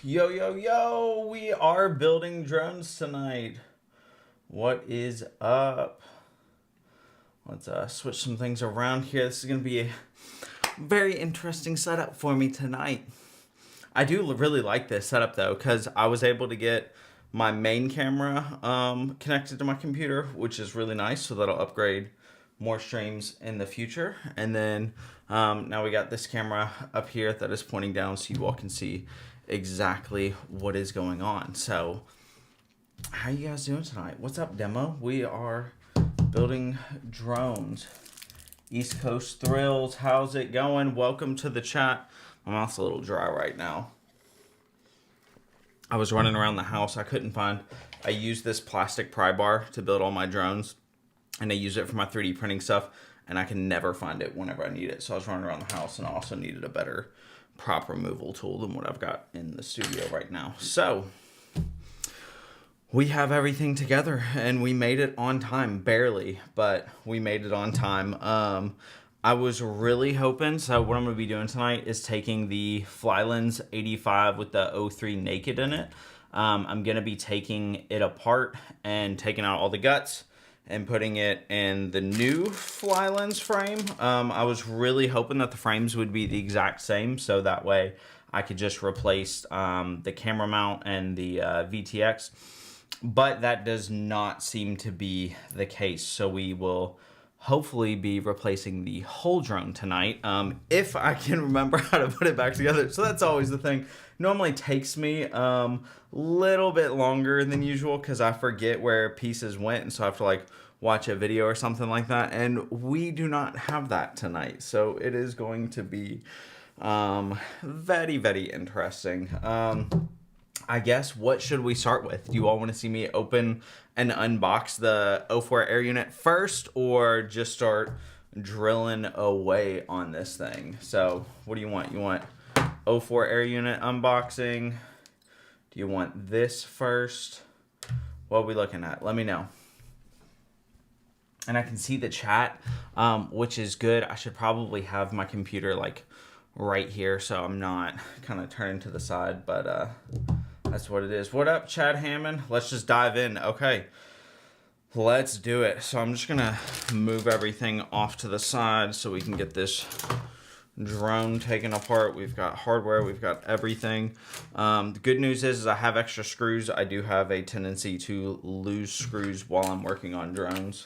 Yo, yo, yo, we are building drones tonight. What is up? Let's switch some things around here. This is going to be a very interesting setup for me tonight. I do really like this setup though, because I was able to get my main camera connected to my computer, which is really nice, so that'll upgrade more streams in the future. And then now we got this camera up here that is pointing down so you all can see exactly what is going on. So how you guys doing tonight? What's up, demo? We are building drones. East Coast Thrills, how's it going? Welcome to the chat. My mouth's a little dry right now. I was running around the house. I used this plastic pry bar to build all my drones, and I use it for my 3D printing stuff, and I can never find it whenever I need it. So I was running around the house, and I also needed a better prop removal tool than what I've got in the studio right now. So we have everything together, and we made it on time. Barely, but we made it on time. I was really hoping, so what I'm going to be doing tonight is taking the Flylens 85 with the 03 naked in it. I'm going to be taking it apart and taking out all the guts and putting it in the new Flylens frame. I was really hoping that the frames would be the exact same, so that way I could just replace the camera mount and the VTX. But that does not seem to be the case, so we will hopefully be replacing the whole drone tonight, if I can remember how to put it back together. So that's always the thing. Normally takes me a little bit longer than usual because I forget where pieces went, and so I have to like watch a video or something like that, and we do not have that tonight, so it is going to be very, very interesting. I guess, what should we start with? Do you all want to see me open and unbox the 04 air unit first, or just start drilling away on this thing? So what do you want? You want 04 air unit unboxing? Do you want this first? What are we looking at? Let me know. And I can see the chat, which is good. I should probably have my computer like right here so I'm not kind of turning to the side, but that's what it is. What up, Chad Hammond? Let's just dive in. Okay, let's do it. So I'm just gonna move everything off to the side so we can get this drone taken apart. We've got hardware, we've got everything. The good news is I have extra screws. I do have a tendency to lose screws while I'm working on drones.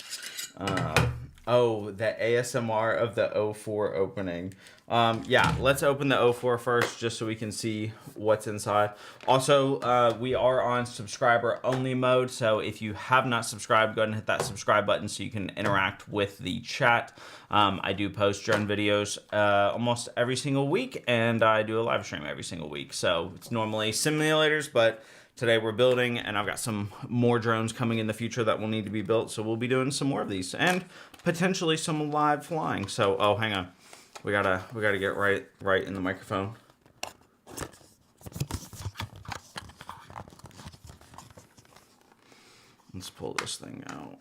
Oh, the ASMR of the 04 opening. Yeah, let's open the 04 first just so we can see what's inside. Also, we are on subscriber only mode, so if you have not subscribed, go ahead and hit that subscribe button so you can interact with the chat. I do post drone videos almost every single week, and I do a live stream every single week. So it's normally simulators, but today we're building, and I've got some more drones coming in the future that will need to be built, so we'll be doing some more of these, and potentially some live flying. So, oh, hang on. We gotta get right in the microphone. Let's pull this thing out.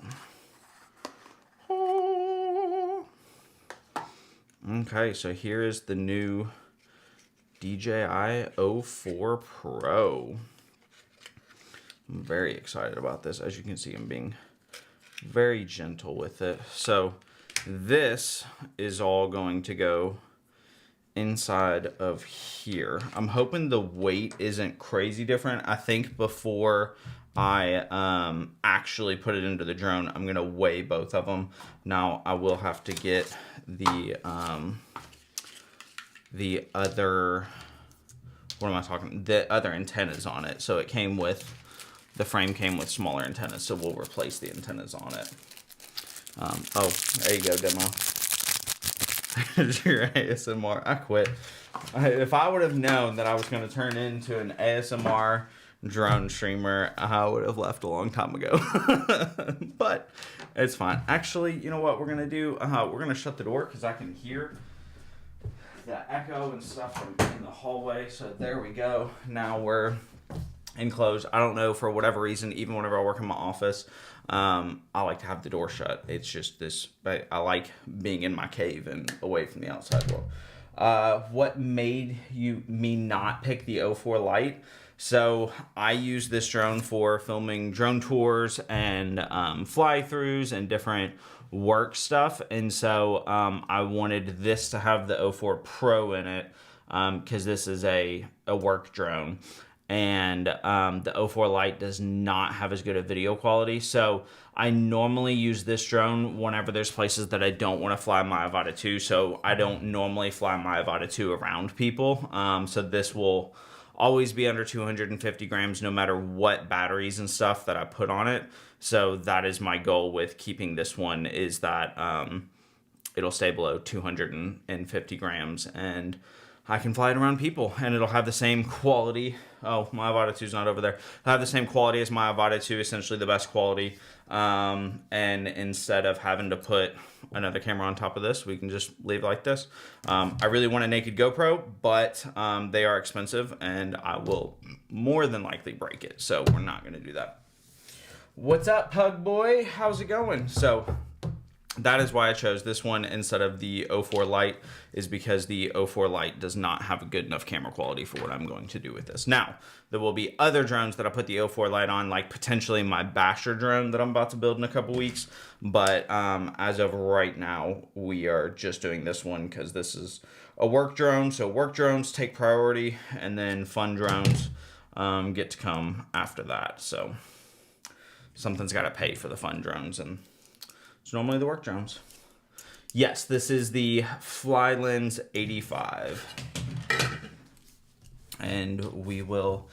Okay, so here is the new DJI 04 Pro. I'm very excited about this. As you can see, I'm being very gentle with it. So this is all going to go inside of here. I'm hoping the weight isn't crazy different. I think before I actually put it into the drone, I'm gonna weigh both of them. Now I will have to get the other, what am I talking? The other antennas on it. So it came with, the frame came with smaller antennas, so we'll replace the antennas on it. Oh, there you go, demo. There's your ASMR. I quit. If I would have known that I was going to turn into an ASMR drone streamer, I would have left a long time ago. But it's fine. Actually, you know what we're going to do? We're going to shut the door because I can hear the echo and stuff from in the hallway. So there we go. Now we're enclosed. I don't know, for whatever reason, even whenever I work in my office, I like to have the door shut. It's just this, I like being in my cave and away from the outside world. What made me not pick the 04 Lite? So I use this drone for filming drone tours and fly-throughs and different work stuff. And so I wanted this to have the 04 Pro in it because this is a work drone. And the 04 Lite does not have as good a video quality. So I normally use this drone whenever there's places that I don't want to fly my Avata 2. So I don't normally fly my Avata 2 around people. So this will always be under 250 grams no matter what batteries and stuff that I put on it. So that is my goal with keeping this one, is that it'll stay below 250 grams and I can fly it around people, and it'll have the same quality. Oh, my Avata 2 is not over there. It'll have the same quality as my Avata 2, essentially the best quality. And instead of having to put another camera on top of this, we can just leave it like this. I really want a naked GoPro, but they are expensive, and I will more than likely break it. So we're not going to do that. What's up, Pug Boy? How's it going? So that is why I chose this one instead of the 04 Lite, is because the 04 Lite does not have a good enough camera quality for what I'm going to do with this. Now, there will be other drones that I put the 04 Lite on, like potentially my Basher drone that I'm about to build in a couple weeks. But as of right now, we are just doing this one because this is a work drone. So work drones take priority, and then fun drones get to come after that. So something's got to pay for the fun drones, and it's normally the work drones. Yes, this is the FlyLens 85. And we will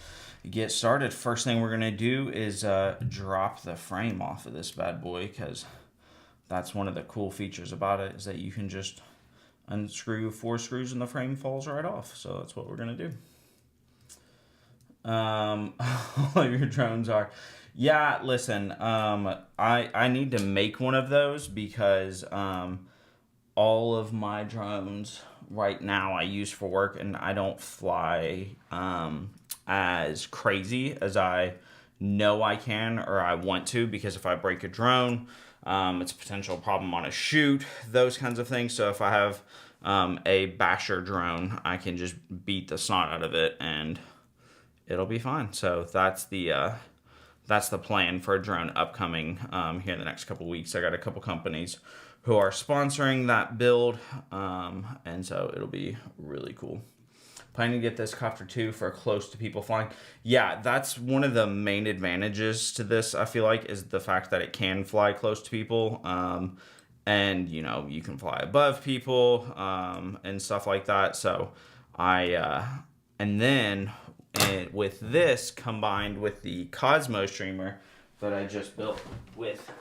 get started. First thing we're going to do is drop the frame off of this bad boy, because that's one of the cool features about it, is that you can just unscrew 4 screws and the frame falls right off. So that's what we're going to do. All of your drones are... Yeah, listen, I need to make one of those because all of my drones right now I use for work, and I don't fly as crazy as I know I can or I want to, because if I break a drone, it's a potential problem on a shoot, those kinds of things. So if I have a Basher drone, I can just beat the snot out of it and it'll be fine. So that's the plan for a drone upcoming here in the next couple weeks. I got a couple companies who are sponsoring that build, and so it'll be really cool. Planning to get this copter too for close to people flying. Yeah, that's one of the main advantages to this, I feel like, is the fact that it can fly close to people. And, you know, you can fly above people and stuff like that. So and then with this combined with the Cosmo streamer that I just built with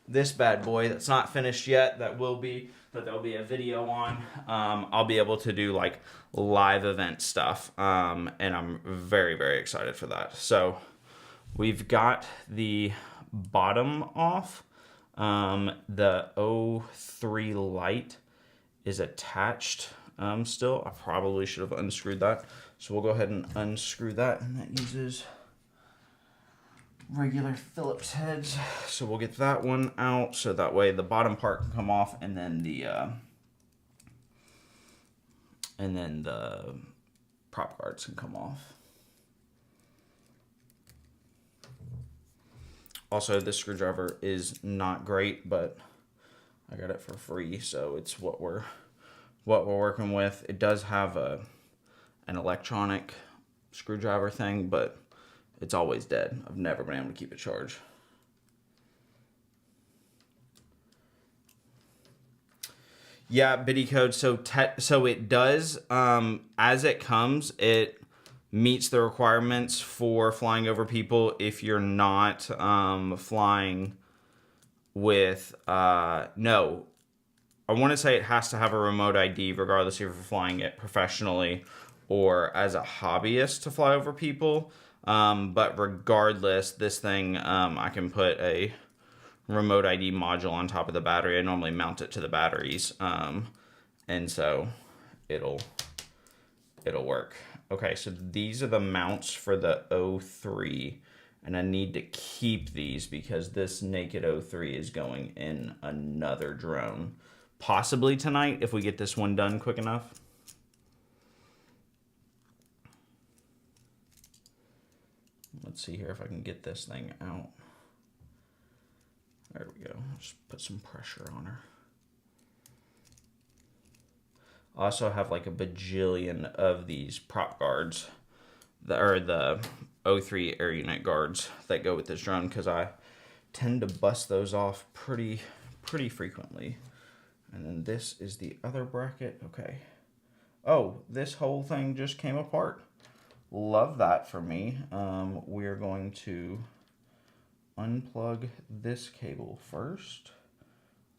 this bad boy that's not finished yet, that there'll be a video on, I'll be able to do like live event stuff, and I'm very, very excited for that. So we've got the bottom off. The 03 Lite is attached still. I probably should have unscrewed that. So we'll go ahead and unscrew that, and that uses regular Phillips heads. So we'll get that one out, so that way the bottom part can come off, and then the prop guards can come off. Also, this screwdriver is not great, but I got it for free, so it's what we're working with. It does have an electronic screwdriver thing, but it's always dead. I've never been able to keep it charged. Yeah, bitty code. So it does, as it comes, it meets the requirements for flying over people if you're not flying with, no, I want to say it has to have a remote ID regardless if you're flying it professionally or as a hobbyist to fly over people. But regardless, this thing, I can put a remote ID module on top of the battery. I normally mount it to the batteries, and so it'll work. Okay, so these are the mounts for the 03, and I need to keep these because this naked 03 is going in another drone, possibly tonight if we get this one done quick enough. Let's see here if I can get this thing out. There we go. Just put some pressure on her. I also have like a bajillion of these prop guards that are the O3 air unit guards that go with this drone because I tend to bust those off pretty frequently. And then this is the other bracket. Okay. Oh, this whole thing just came apart. Love that for me. We're going to unplug this cable first.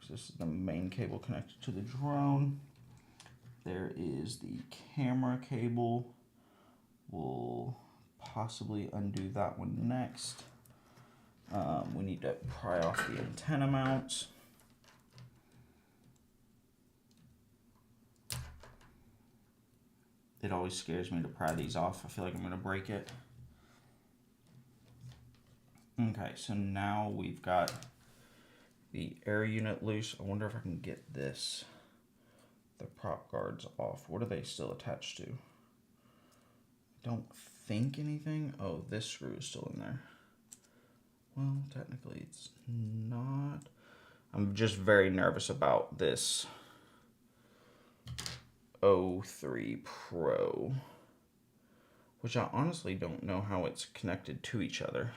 This is the main cable connected to the drone. There is the camera cable. We'll possibly undo that one next. We need to pry off the antenna mounts. It always scares me to pry these off. I feel like I'm going to break it. Okay, so now we've got the air unit loose. I wonder if I can get this, the prop guards off. What are they still attached to? Don't think anything. Oh, this screw is still in there. Well, technically it's not. I'm just very nervous about this O3 Pro, which I honestly don't know how it's connected to each other.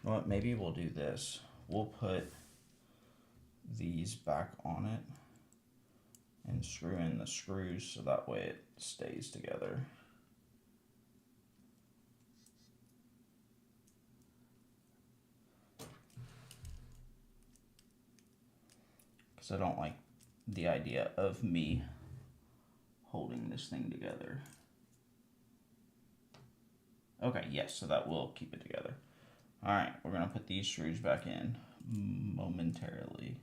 You know what, maybe we'll do this. We'll put these back on it and screw in the screws so that way it stays together. Because I don't like the idea of me holding this thing together. Okay, yes, so that will keep it together. All right, we're gonna put these screws back in momentarily.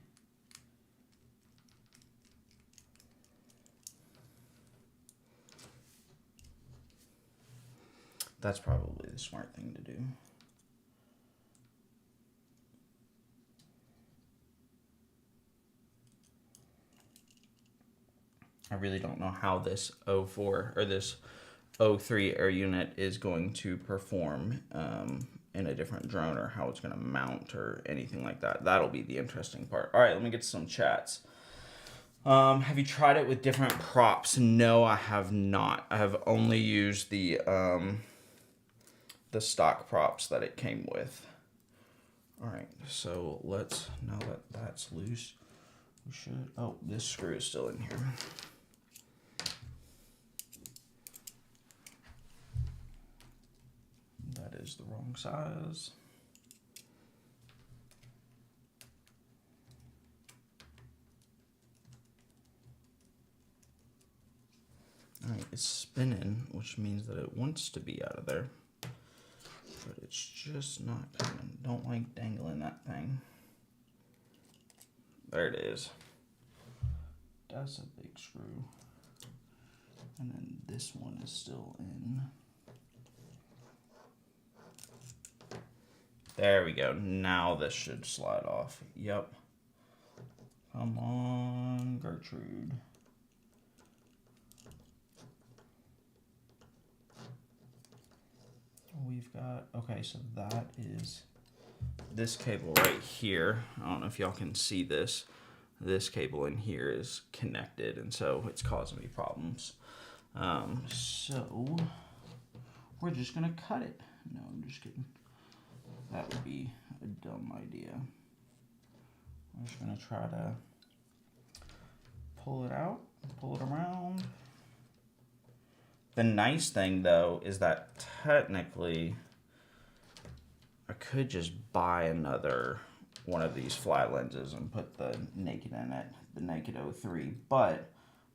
That's probably the smart thing to do. I really don't know how this O4 or this O3 air unit is going to perform in a different drone, or how it's going to mount or anything like that. That'll be the interesting part. All right, let me get to some chats. Have you tried it with different props? No, I have not. I have only used the stock props that it came with. All right, so let's, now that that's loose, we should, oh, this screw is still in here. That is the wrong size. All right, it's spinning, which means that it wants to be out of there, but it's just not coming. Don't like dangling that thing. There it is. That's a big screw. And then this one is still in. There we go. Now this should slide off. Yep. Come on, Gertrude. We've got, okay, so that is this cable right here. I don't know if y'all can see this. This cable in here is connected, and so it's causing me problems. So we're just gonna cut it. No, I'm just kidding. That would be a dumb idea. I'm just gonna try to pull it out, pull it around. The nice thing though is that technically I could just buy another one of these fly lenses and put the naked in it, the naked O3, but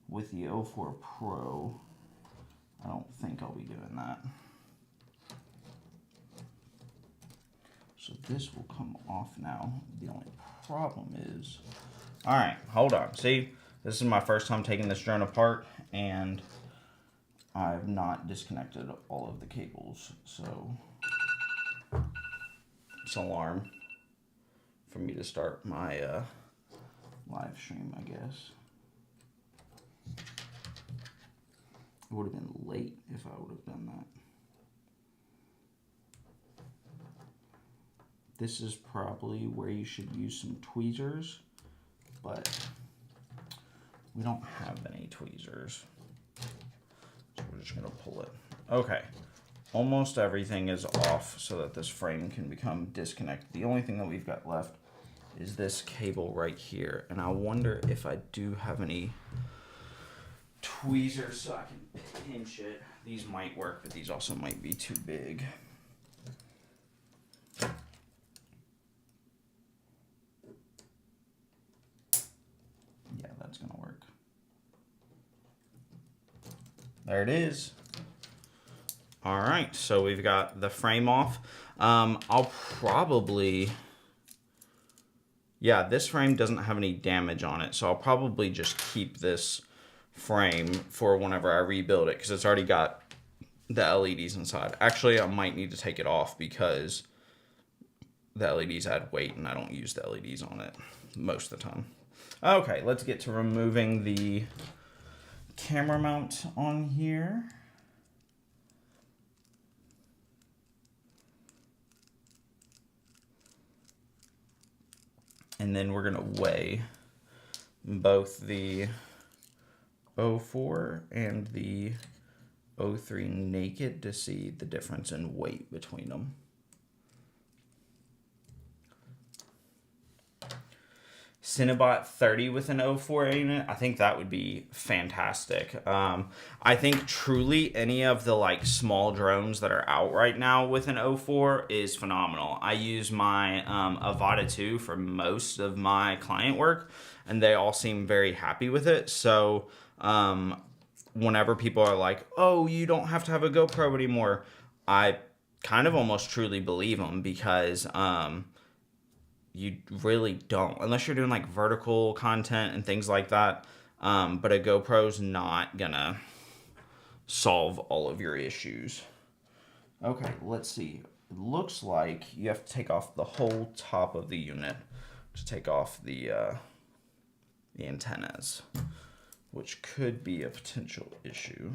with the O4 Pro, I don't think I'll be doing that. So this will come off now. The only problem is, all right, hold on. See, this is my first time taking this drone apart, and I've not disconnected all of the cables, so it's an alarm for me to start my live stream, I guess. It would have been late if I would have done that. this is probably where you should use some tweezers, but we don't have any tweezers. So we're just gonna pull it. Okay, almost everything is off so that this frame can become disconnected. The only thing that we've got left is this cable right here. And I wonder if I do have any tweezers so I can pinch it. These might work, but these also might be too big. Yeah, that's gonna work. There it is. All right, so we've got the frame off. I'll probably, yeah, this frame doesn't have any damage on it, so I'll probably just keep this frame for whenever I rebuild it, because it's already got the LEDs inside. Actually, I might need to take it off because the LEDs add weight and I don't use the LEDs on it most of the time. Okay, let's get to removing the camera mount on here. And then we're gonna weigh both the 04 and the 03 naked to see the difference in weight between them. Cinnabot 30 with an 04 unit, I think that would be fantastic. I think truly any of the like small drones that are out right now with an 04 is phenomenal. I use my Avata 2 for most of my client work, and they all seem very happy with it. So whenever people are like, oh, you don't have to have a GoPro anymore, I kind of almost truly believe them, because you really don't, unless you're doing like vertical content and things like that. But a GoPro's not gonna solve all of your issues. Okay, let's see. It looks like you have to take off the whole top of the unit to take off the antennas, which could be a potential issue.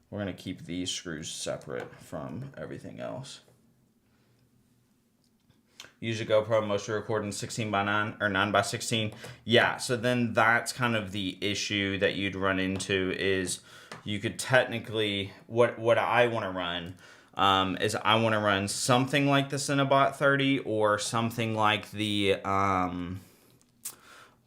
We're gonna keep these screws separate from everything else. Use a GoPro mostly recording 16:9 or 9:16. Yeah, so then that's kind of the issue that you'd run into, is you could technically, what I want to run is I want to run something like the Cinnabot 30 or something like the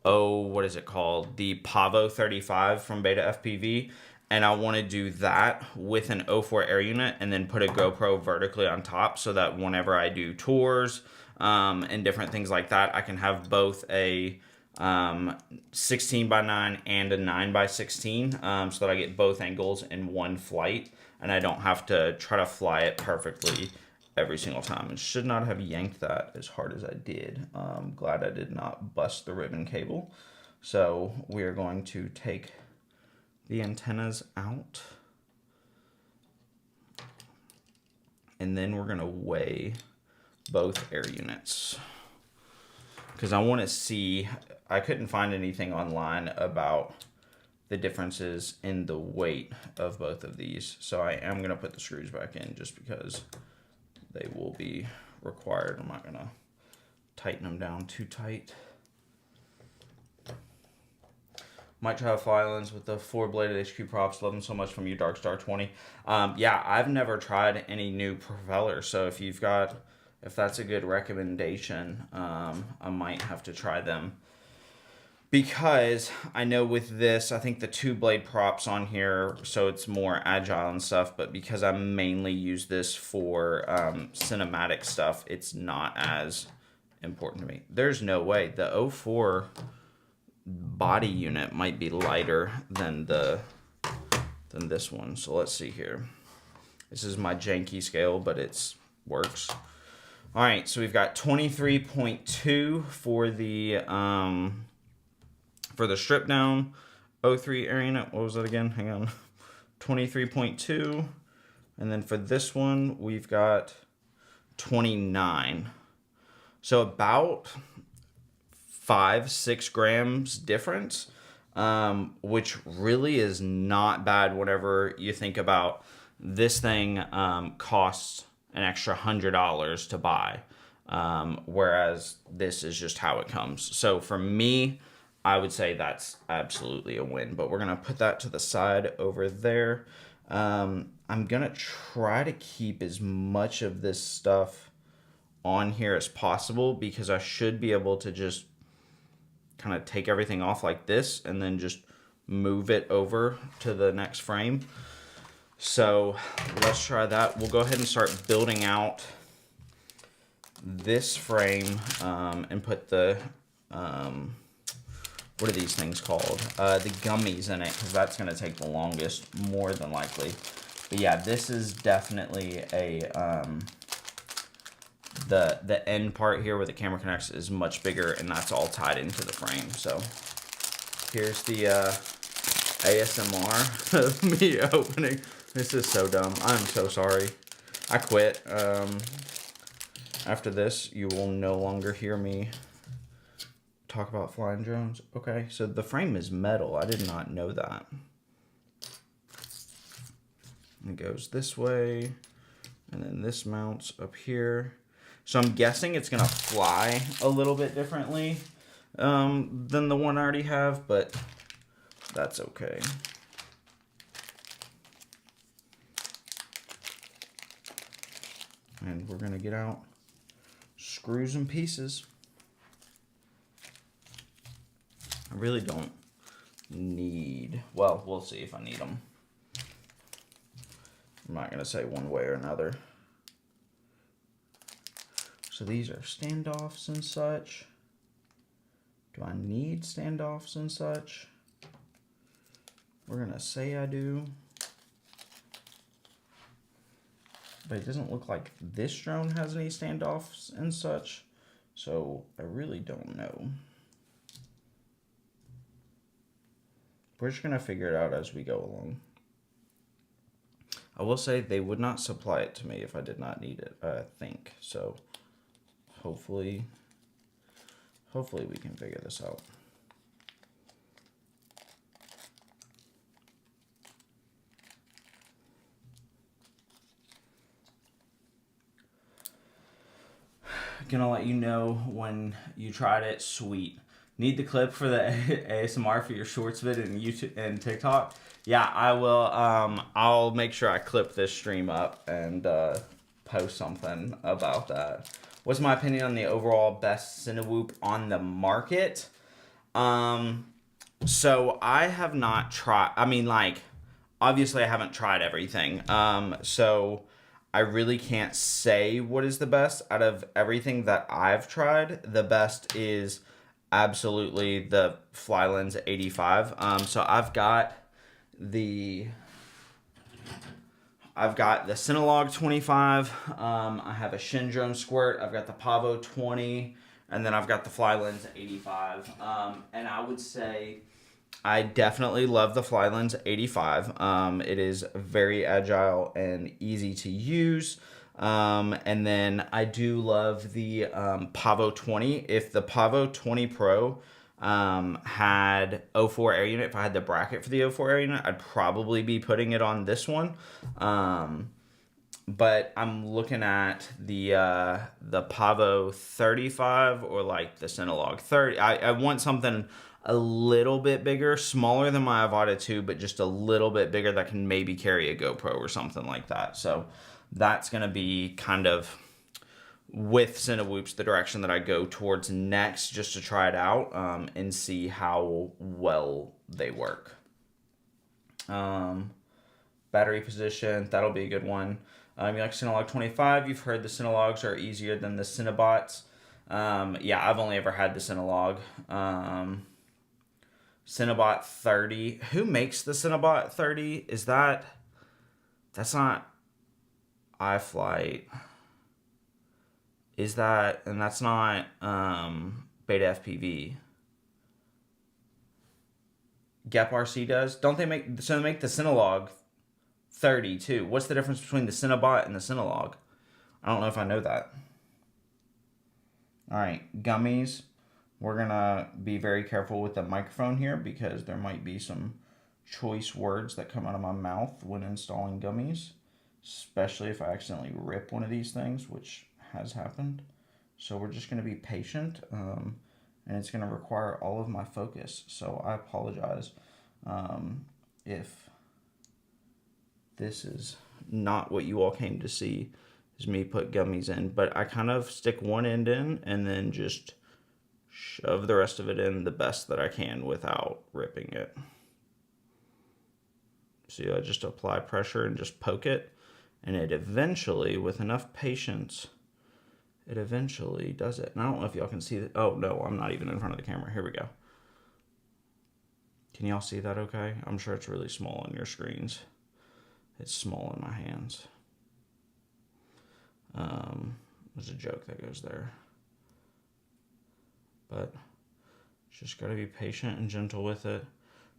what is it called? The Pavo 35 from Betafpv. And I want to do that with an 04 air unit and then put a GoPro vertically on top, so that whenever I do tours and different things like that, I can have both a 16:9 and a 9:16, so that I get both angles in one flight and I don't have to try to fly it perfectly every single time. And should not have yanked that as hard as I did. Glad I did not bust the ribbon cable. So we are going to take the antennas out, and then we're gonna weigh both air units, because I want to see, I couldn't find anything online about the differences in the weight of both of these. So I am gonna put the screws back in just because they will be required. I'm not gonna tighten them down too tight. Might try to fly lens with the 4-bladed HQ props. Love them so much from you, Darkstar 20. Yeah, I've never tried any new propellers, so if that's a good recommendation, I might have to try them. Because I know with this, I think the 2-blade props on here, so it's more agile and stuff, but because I mainly use this for cinematic stuff, it's not as important to me. There's no way. The 04 body unit might be lighter than this one. So let's see here. This is my janky scale, but it works. All right, so we've got 23.2 for the strip down 03 air unit. What was that again? Hang on. 23.2, and then for this one we've got 29. So about 5-6 grams difference, which really is not bad whenever you think about this thing costs an extra $100 to buy. Whereas this is just how it comes. So for me, I would say that's absolutely a win. But we're going to put that to the side over there. I'm going to try to keep as much of this stuff on here as possible, because I should be able to just kind of take everything off like this and then just move it over to the next frame. So let's try that. We'll go ahead and start building out this frame and put the what are these things called? The gummies in it, because that's going to take the longest, more than likely. But yeah, this is definitely a the end part here where the camera connects is much bigger, and that's all tied into the frame. So here's the ASMR of me opening. This is so dumb. I'm so sorry. I quit. After this, you will no longer hear me talk about flying drones. Okay, so the frame is metal. I did not know that. It goes this way, and then this mounts up here. So I'm guessing it's gonna fly a little bit differently than the one I already have, but that's okay. And we're gonna get out screws and pieces. I really don't need, well, we'll see if I need them. I'm not gonna say one way or another. So these are standoffs and such. Do I need standoffs and such? We're gonna say I do. But it doesn't look like this drone has any standoffs and such. So I really don't know. We're just gonna figure it out as we go along. I will say they would not supply it to me if I did not need it, I think. So hopefully we can figure this out. Gonna let you know when you tried it. Sweet. Need the clip for the ASMR for your shorts vid and YouTube and TikTok? Yeah, I will. I'll make sure I clip this stream up and post something about that. What's my opinion on the overall best Cinewhoop on the market? So I have not tried. I mean, like, obviously I haven't tried everything. So I really can't say what is the best out of everything that I've tried. The best is absolutely the Flylens 85. So I've got the Cinelog 25. I have a Drone Squirt. I've got the Pavo 20, and then I've got the Flylens 85. And I would say I definitely love the Flylens 85. It is very agile and easy to use. And then I do love the Pavo 20. If the Pavo 20 Pro had 04 air unit, if I had the bracket for the 04 air unit, I'd probably be putting it on this one. But I'm looking at the Pavo 35 or like the Cinelog 30. I want something a little bit bigger, smaller than my Avata 2, but just a little bit bigger that can maybe carry a GoPro or something like that. So that's going to be kind of, with Cinewhoops, the direction that I go towards next, just to try it out and see how well they work. Battery position, that'll be a good one. You like Cinelog 25, you've heard the Cinelogs are easier than the Cinebots. Yeah, I've only ever had the Cinelog. Cinebot 30. Who makes the Cinebot 30? That's not Iflight. Is that, and that's not Betafpv. Gap RC does? Don't they make, so they make the Cinelog 30 too. What's the difference between the Cinebot and the Cinelog? I don't know if I know that. Alright, gummies. We're going to be very careful with the microphone here because there might be some choice words that come out of my mouth when installing gummies, especially if I accidentally rip one of these things, which has happened. So we're just going to be patient, and it's going to require all of my focus. So I apologize if this is not what you all came to see, is me put gummies in. But I kind of stick one end in and then just shove the rest of it in the best that I can without ripping it. So I just apply pressure and just poke it, and it eventually, with enough patience, it eventually does it. And I don't know if y'all can see that. Oh, no, I'm not even in front of the camera. Here we go. Can y'all see that okay? I'm sure it's really small on your screens. It's small in my hands. There's a joke that goes there. But just got to be patient and gentle with it.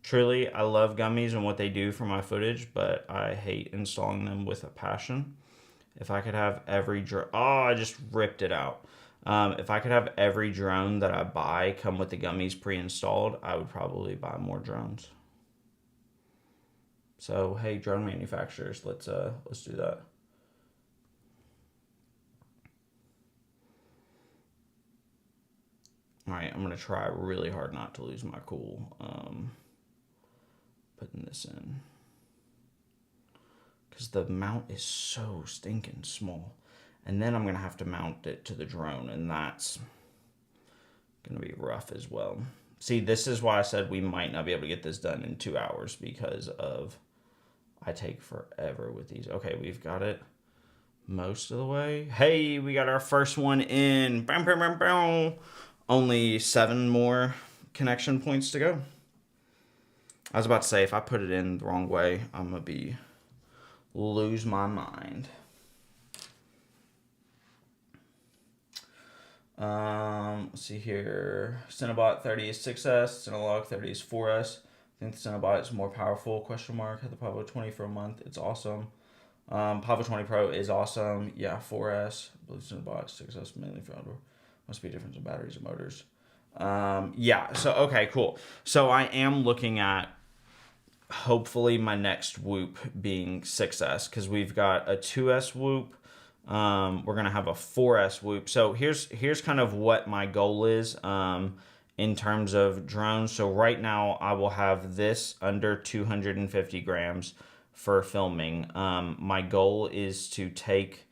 Truly, I love gummies and what they do for my footage, but I hate installing them with a passion. If I could have every drone... Oh, I just ripped it out. If I could have every drone that I buy come with the gummies pre-installed, I would probably buy more drones. So, hey, drone manufacturers, let's do that. All right, I'm going to try really hard not to lose my cool putting this in. Because the mount is so stinking small. And then I'm going to have to mount it to the drone, and that's going to be rough as well. See, this is why I said we might not be able to get this done in 2 hours, because of I take forever with these. Okay, we've got it most of the way. Hey, we got our first one in. Bam, bam, bam, bam. Only 7 more connection points to go. I was about to say, if I put it in the wrong way, I'm going to lose my mind. Let's see here. Cinnabot 30 is 6S. Cinelog 30 is 4S. I think the Cinnabot is more powerful. Question mark. Had the Pavo 20 for a month. It's awesome. Pavo 20 Pro is awesome. Yeah, 4S. Blue Cinnabot 6S mainly for outdoor. Must be a difference in batteries and motors. Yeah. So okay, cool. So I am looking at hopefully my next Whoop being 6S, because we've got a 2S Whoop. We're gonna have a 4S Whoop. So here's kind of what my goal is in terms of drones. So right now I will have this under 250 grams for filming. My goal is to take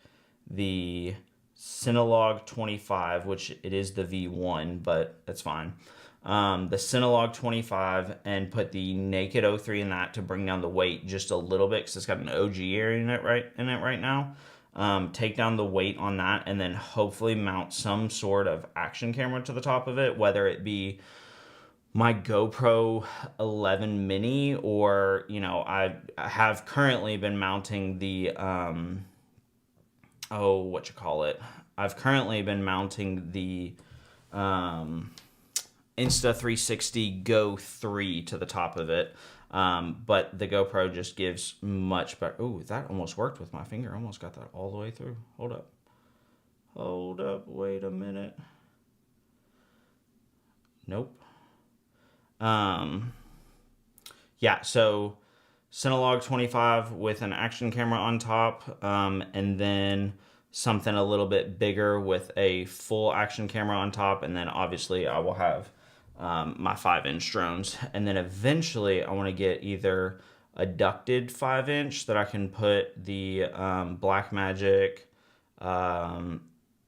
the Cinelog 25, which it is the V1, but that's fine. The Cinelog 25, and put the Naked 03 in that to bring down the weight just a little bit, because it's got an OG area in it right now. Take down the weight on that, and then hopefully mount some sort of action camera to the top of it, whether it be my GoPro 11 mini, or, you know, I have currently been mounting the, I've currently been mounting the, Insta360 Go 3 to the top of it. But the GoPro just gives much better. Ooh, that almost worked with my finger. Almost got that all the way through. Hold up. Wait a minute. Nope. Yeah, so Cinelog 25 with an action camera on top, and then something a little bit bigger with a full action camera on top, and then obviously I will have my 5-inch drones, and then eventually I want to get either a ducted 5-inch that I can put the Blackmagic the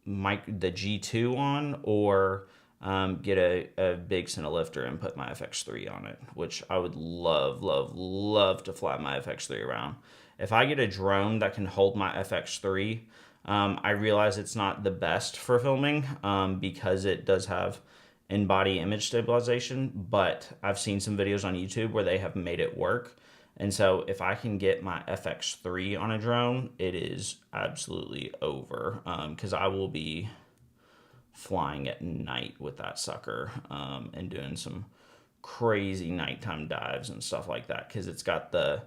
G2 on, or get a big Cinelifter and put my FX3 on it, which I would love to fly my FX3 around. If I get a drone that can hold my FX3, I realize it's not the best for filming because it does have in-body image stabilization, but I've seen some videos on YouTube where they have made it work. And so if I can get my FX3 on a drone, it is absolutely over, because I will be flying at night with that sucker, and doing some crazy nighttime dives and stuff like that, because it's got the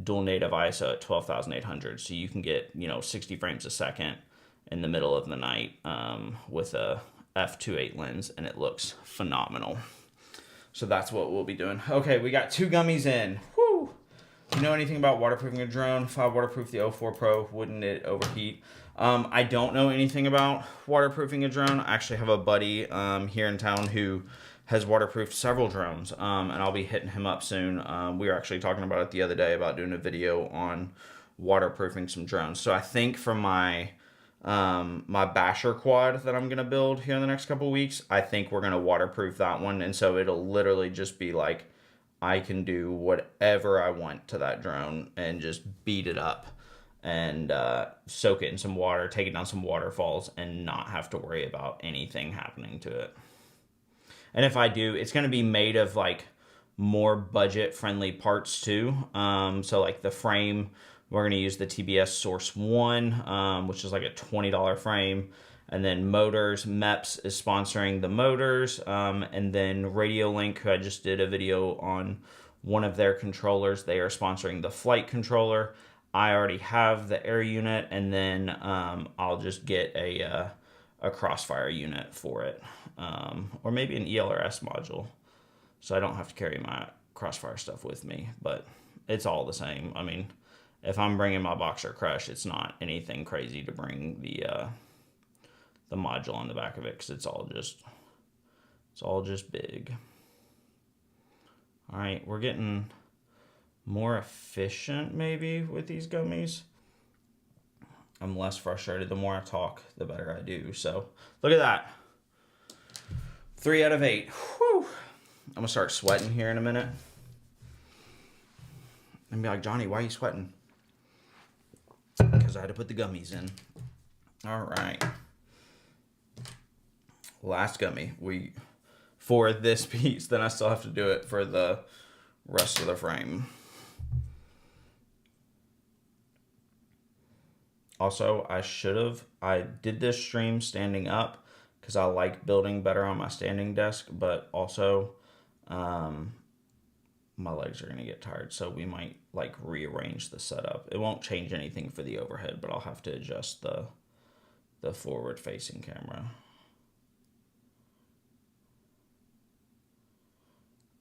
dual native ISO at 12,800, so you can get 60 frames a second in the middle of the night with a f2.8 lens, and it looks phenomenal. So that's what we'll be doing. Okay, we got 2 gummies in. Woo! you know anything about waterproofing a drone? If I waterproof the O4 Pro, wouldn't it overheat? I don't know anything about waterproofing a drone. I actually have a buddy here in town who has waterproofed several drones, and I'll be hitting him up soon. We were actually talking about it the other day about doing a video on waterproofing some drones. So I think for my my basher quad that I'm gonna build here in the next couple of weeks, I think we're gonna waterproof that one, and so it'll literally just be like I can do whatever I want to that drone and just beat it up and soak it in some water, take it down some waterfalls, and not have to worry about anything happening to it. And if I do, it's going to be made of like more budget friendly parts too. So like the frame, we're going to use the TBS Source 1, which is like a $20 frame. And then motors, MEPS is sponsoring the motors. And then RadioLink, who I just did a video on one of their controllers, they are sponsoring the flight controller. I already have the air unit, and then I'll just get a Crossfire unit for it. Or maybe an ELRS module, so I don't have to carry my Crossfire stuff with me, but it's all the same. I mean, if I'm bringing my Boxer Crush, it's not anything crazy to bring the module on the back of it, because it's all just big. All right, we're getting more efficient maybe with these gummies. I'm less frustrated. The more I talk, the better I do. So look at that. 3 out of 8. Whew. I'm gonna start sweating here in a minute. And be like, Johnny, why are you sweating? Because I had to put the gummies in. All right. Last gummy. For this piece, then I still have to do it for the rest of the frame. Also, I did this stream standing up because I like building better on my standing desk, but also my legs are going to get tired, so we might like rearrange the setup. It won't change anything for the overhead, but I'll have to adjust the forward facing camera.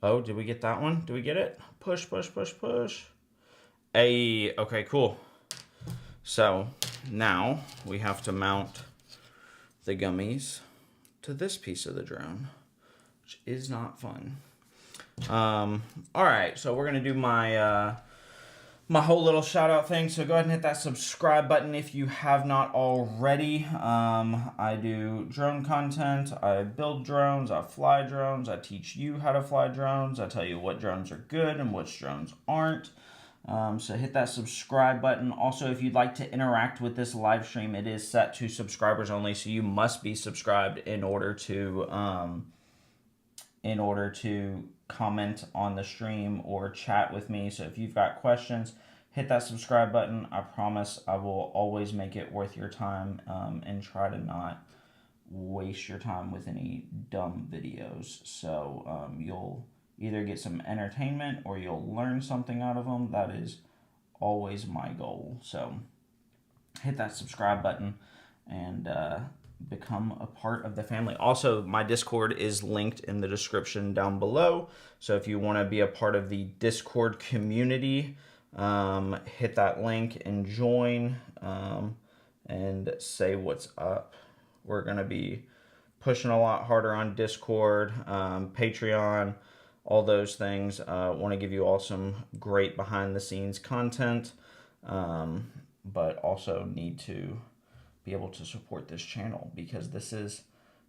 Oh, did we get that one? Did we get it? Push, push, push, push. Hey, okay, cool. So now we have to mount the gummies to this piece of the drone, which is not fun. All right, so we're gonna do my my whole little shout out thing. So go ahead and hit that subscribe button if you have not already. I do drone content. I build drones. I fly drones. I teach you how to fly drones. I tell you what drones are good and which drones aren't. So hit that subscribe button. Also, if you'd like to interact with this live stream, it is set to subscribers only, so you must be subscribed in order to comment on the stream or chat with me. So if you've got questions, hit that subscribe button. I promise I will always make it worth your time, and try to not waste your time with any dumb videos. So you'll either get some entertainment or you'll learn something out of them. That is always my goal. So hit that subscribe button and become a part of the family. Also, my Discord is linked in the description down below. So if you want to be a part of the Discord community, hit that link and join, and say what's up. We're going to be pushing a lot harder on Discord, Patreon, all those things. Want to give you all some great behind the scenes content, but also need to be able to support this channel, because this is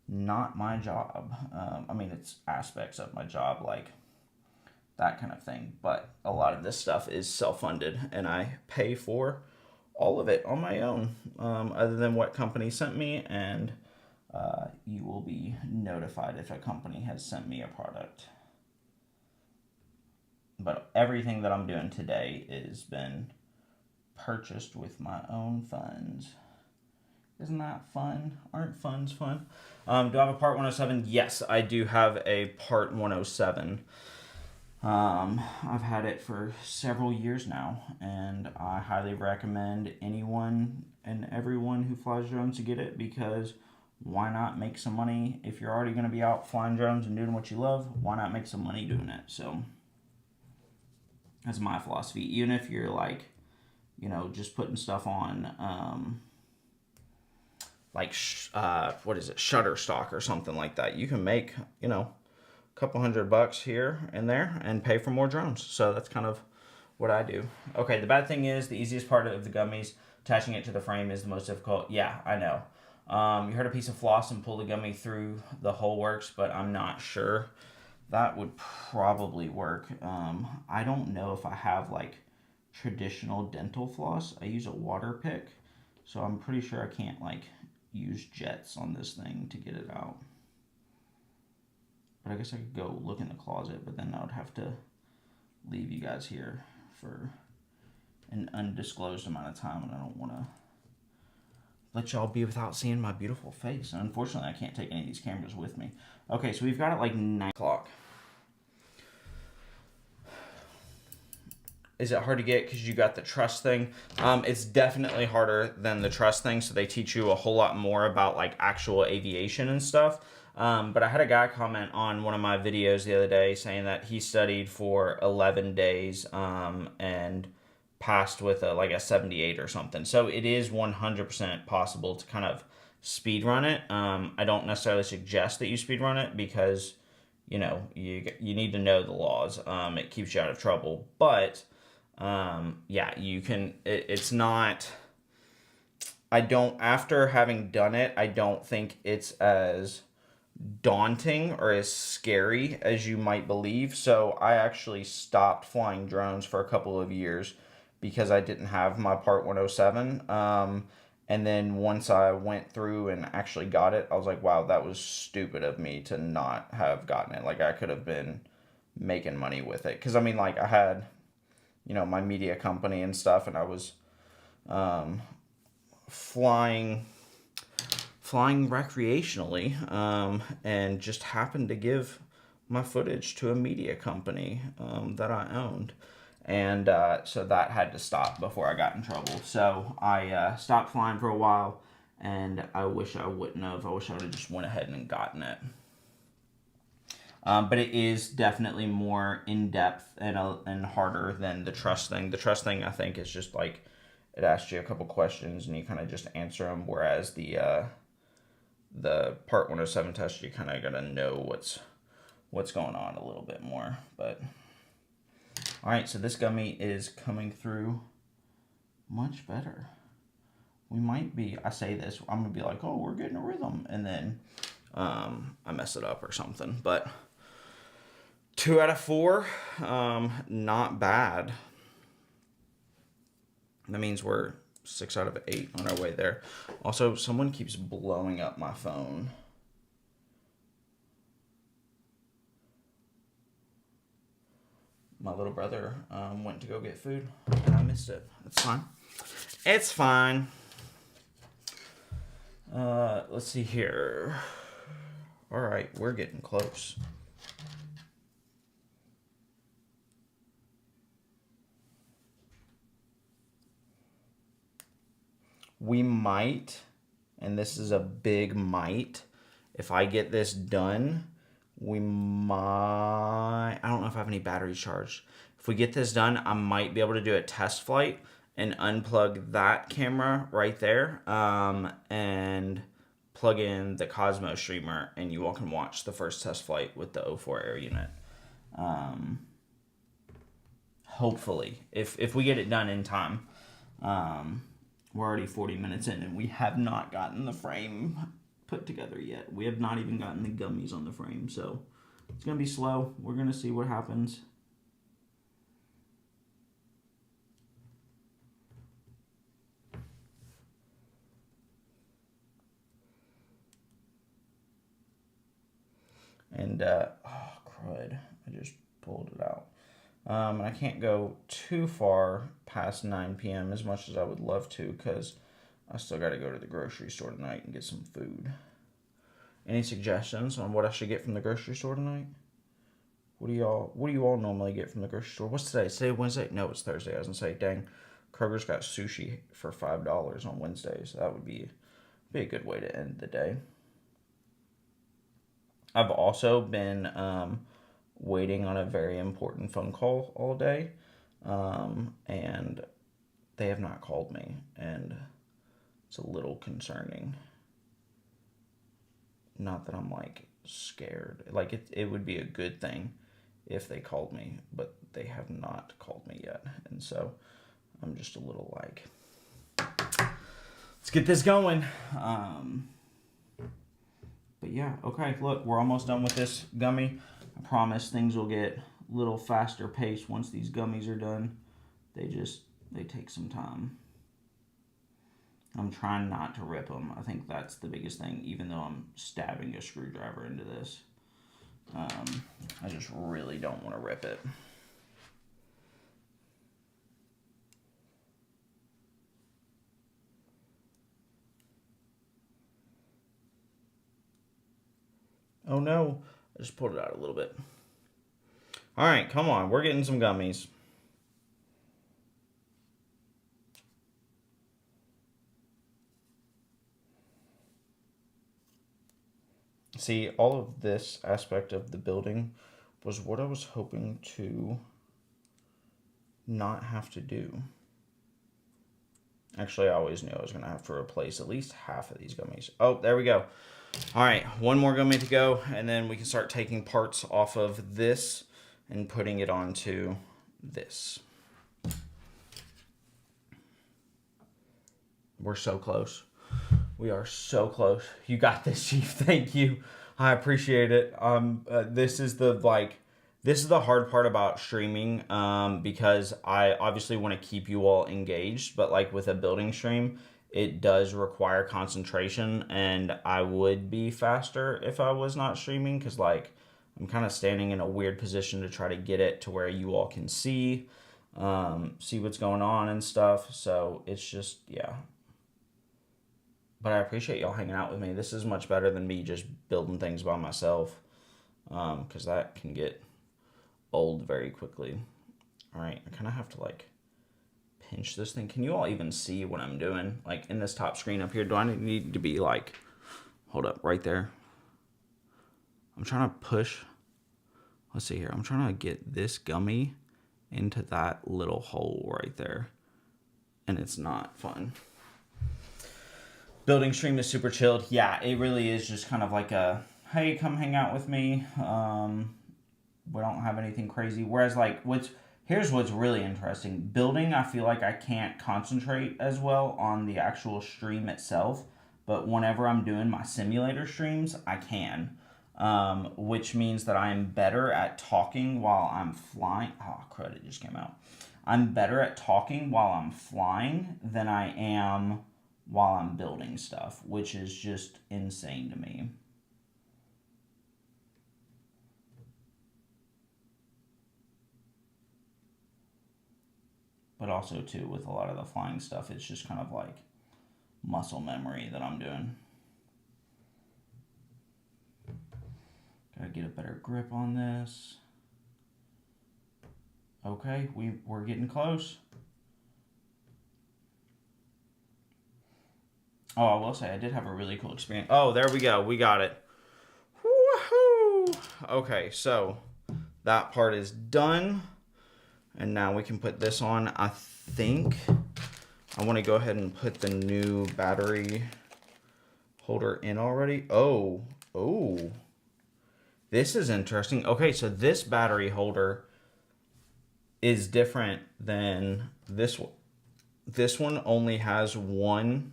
not my job. I mean, it's aspects of my job, like that kind of thing, but a lot of this stuff is self-funded, and I pay for all of it on my own, other than what company sent me, and you will be notified if a company has sent me a product. But everything that I'm doing today has been purchased with my own funds. Isn't that fun? Aren't funds fun? Do I have a Part 107? Yes, I do have a Part 107. I've had it for several years now, and I highly recommend anyone and everyone who flies drones to get it, because why not make some money? If you're already going to be out flying drones and doing what you love, why not make some money doing it? So That's my philosophy. Even if you're like, you know, just putting stuff on, like, what is it, Shutterstock or something like that. You can make, you know, a couple $100 here and there and pay for more drones. So that's kind of what I do. Okay, the bad thing is the easiest part of the gummies, attaching it to the frame, is the most difficult. Yeah, I know. You hurt a piece of floss and pull the gummy through the hole works, but I'm not sure. That would probably work. I don't know if I have like traditional dental floss. I use a water pick, so I'm pretty sure I can't like use jets on this thing to get it out. But I guess I could go look in the closet, but then I would have to leave you guys here for an undisclosed amount of time, and I don't want to let y'all be without seeing my beautiful face. And unfortunately, I can't take any of these cameras with me. Okay, so we've got it like 9 o'clock. Is it hard to get because you got the trust thing? It's definitely harder than the trust thing, so they teach you a whole lot more about like actual aviation and stuff. But I had a guy comment on one of my videos the other day saying that he studied for 11 days and passed with like a 78 or something. So it is 100% possible to kind of speed run it. I don't necessarily suggest that you speed run it because, you know, you need to know the laws. It keeps you out of trouble. But yeah, you can, it's not, after having done it, I don't think it's as daunting or as scary as you might believe. So I actually stopped flying drones for a couple of years because I didn't have my Part 107. And then once I went through and actually got it, I was like, wow, that was stupid of me to not have gotten it. Like, I could have been making money with it. Because, I mean, like, I had, you know, my media company and stuff, and I was flying recreationally, and just happened to give my footage to a media company that I owned. And so that had to stop before I got in trouble. So I stopped flying for a while, and I wish I wouldn't have. I wish I would have just went ahead and gotten it. But it is definitely more in-depth and harder than the trust thing. The trust thing, I think, is just like, it asks you a couple questions and you kind of just answer them, whereas the Part 107 test, you kind of got to know what's going on a little bit more. But all right, so this gummy is coming through much better. We might be, I say this, I'm going to be like, oh, we're getting a rhythm. And then I mess it up or something. But 2 out of 4, not bad. That means we're 6 out of 8 on our way there. Also, someone keeps blowing up my phone. My little brother went to go get food, and I missed it. It's fine. It's fine. Let's see here. All right, we're getting close. We might, and this is a big might, if I get this done, we might, I don't know if I have any batteries charged. If we get this done, I might be able to do a test flight and unplug that camera right there, and plug in the Cosmo streamer, and you all can watch the first test flight with the 04 Air unit. Hopefully, if we get it done in time. We're already 40 minutes in, and we have not gotten the frame put together yet. We have not even gotten the gummies on the frame, so it's going to be slow. We're going to see what happens. And, oh, crud. I just pulled it out. And I can't go too far past 9 p.m. as much as I would love to, because I still got to go to the grocery store tonight and get some food. Any suggestions on what I should get from the grocery store tonight? What do you all normally get from the grocery store? What's today? Is today Wednesday? No, it's Thursday. I was going to say, dang, Kroger's got sushi for $5 on Wednesdays. That would be a good way to end the day. I've also been waiting on a very important phone call all day. and they have not called me, and it's a little concerning. Not that I'm like scared. Like it would be a good thing if they called me, but they have not called me yet. And so I'm just a little like, let's get this going. But yeah, okay, look, we're almost done with this gummy. I promise things will get a little faster paced once these gummies are done. They take some time. I'm trying not to rip them. I think that's the biggest thing, even though I'm stabbing a screwdriver into this. I just really don't want to rip it. Oh no, I just pulled it out a little bit. All right, come on, we're getting some gummies. See, all of this aspect of the building was what I was hoping to not have to do. Actually, I always knew I was going to have to replace at least half of these gummies. Oh, there we go. All right, one more gummy to go, and then we can start taking parts off of this and putting it onto this. We're so close. We are so close. You got this, Chief. Thank you. I appreciate it. This is the hard part about streaming, because I obviously want to keep you all engaged, but like with a building stream, it does require concentration, and I would be faster if I was not streaming, because like I'm kind of standing in a weird position to try to get it to where you all can see what's going on and stuff. So it's just, yeah. But I appreciate y'all hanging out with me. This is much better than me just building things by myself, because that can get old very quickly. All right, I kind of have to like pinch this thing. Can you all even see what I'm doing? Like in this top screen up here, do I need to be like, hold up, right there? I'm trying to push. Let's see here. I'm trying to get this gummy into that little hole right there, and it's not fun. Building stream is super chilled. Yeah, it really is just kind of like a, hey, come hang out with me. We don't have anything crazy. Whereas like here's what's really interesting. Building, I feel like I can't concentrate as well on the actual stream itself, but whenever I'm doing my simulator streams, I can. Which means that I am better at talking while I'm flying. Oh, crud, it just came out. I'm better at talking while I'm flying than I am while I'm building stuff, which is just insane to me. But also, too, with a lot of the flying stuff, it's just kind of like muscle memory that I'm doing. Gotta get a better grip on this. Okay, we're getting close. Oh, I will say, I did have a really cool experience. Oh, there we go. We got it. Woohoo! Okay, so that part is done. And now we can put this on. I think I want to go ahead and put the new battery holder in already. Oh. This is interesting. Okay, so this battery holder is different than this one. This one only has one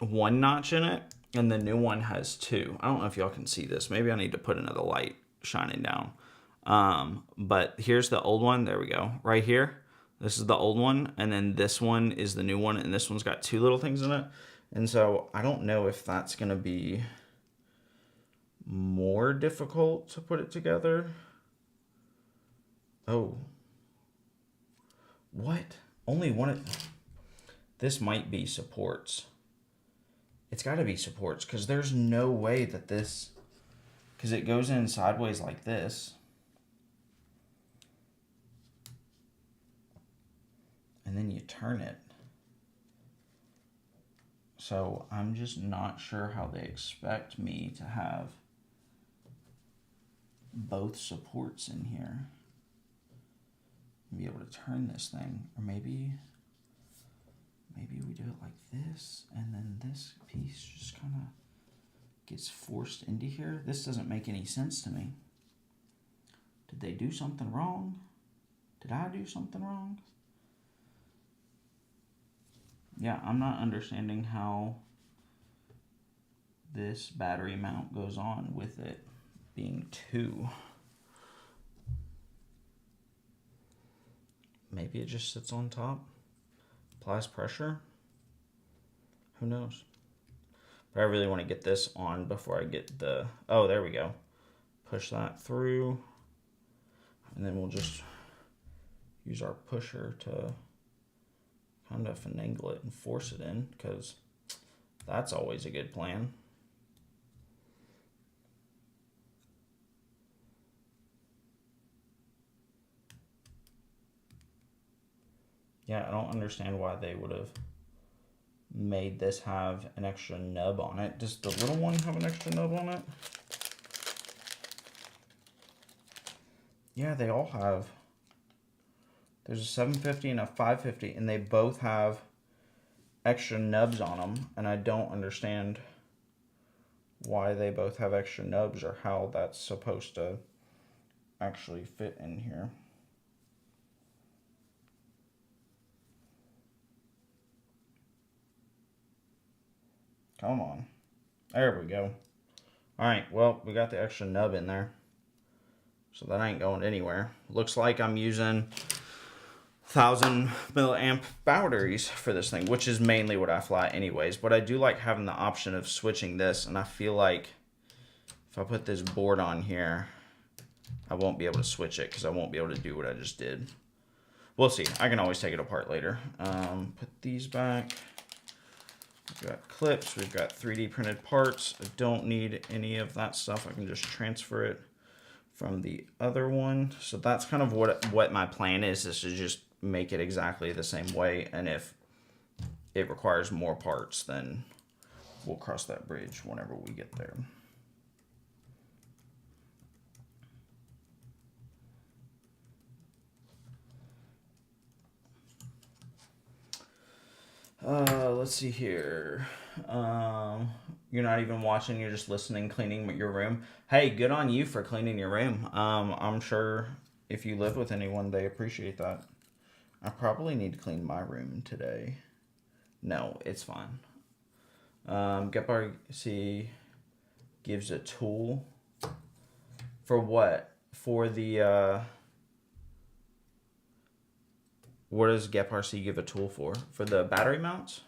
notch in it, and the new one has two. I don't know if y'all can see this. Maybe I need to put another light shining down. But here's the old one. There we go. Right here. This is the old one, and then this one is the new one, and this one's got two little things in it. And so I don't know if that's going to be more difficult to put it together. Oh. What? Only one of... This might be supports. It's got to be supports, because there's no way that this... Because it goes in sideways like this. And then you turn it. So I'm just not sure how they expect me to have both supports in here. be able to turn this thing, or maybe we do it like this, and then this piece just kind of gets forced into here. This doesn't make any sense to me. Did they do something wrong? Did I do something wrong? Yeah, I'm not understanding how this battery mount goes on with it being 2. Maybe it just sits on top, applies pressure. Who knows? But I really want to get this on before I get the, oh, there we go. Push that through, and then we'll just use our pusher to kind of finagle it and force it in, because that's always a good plan. Yeah, I don't understand why they would have made this have an extra nub on it. Does the little one have an extra nub on it? Yeah, they all have. There's a 750 and a 550, and they both have extra nubs on them, and I don't understand why they both have extra nubs or how that's supposed to actually fit in here. Come on. There we go. Alright, well, we got the extra nub in there. So that ain't going anywhere. Looks like I'm using 1000 milliamp batteries for this thing, which is mainly what I fly anyways. But I do like having the option of switching this, and I feel like if I put this board on here, I won't be able to switch it because I won't be able to do what I just did. We'll see. I can always take it apart later. Put these back. We've got clips, we've got 3D printed parts. I don't need any of that stuff. I can just transfer it from the other one. So that's kind of what my plan is to just make it exactly the same way. And if it requires more parts, then we'll cross that bridge whenever we get there. Let's see here. You're not even watching, you're just listening, cleaning your room. Hey, good on you for cleaning your room. I'm sure if you live with anyone, they appreciate that. I probably need to clean my room today. No, it's fine. GetParcy gives a tool. For what? For the, what does GetParcy give a tool for? For the battery mounts?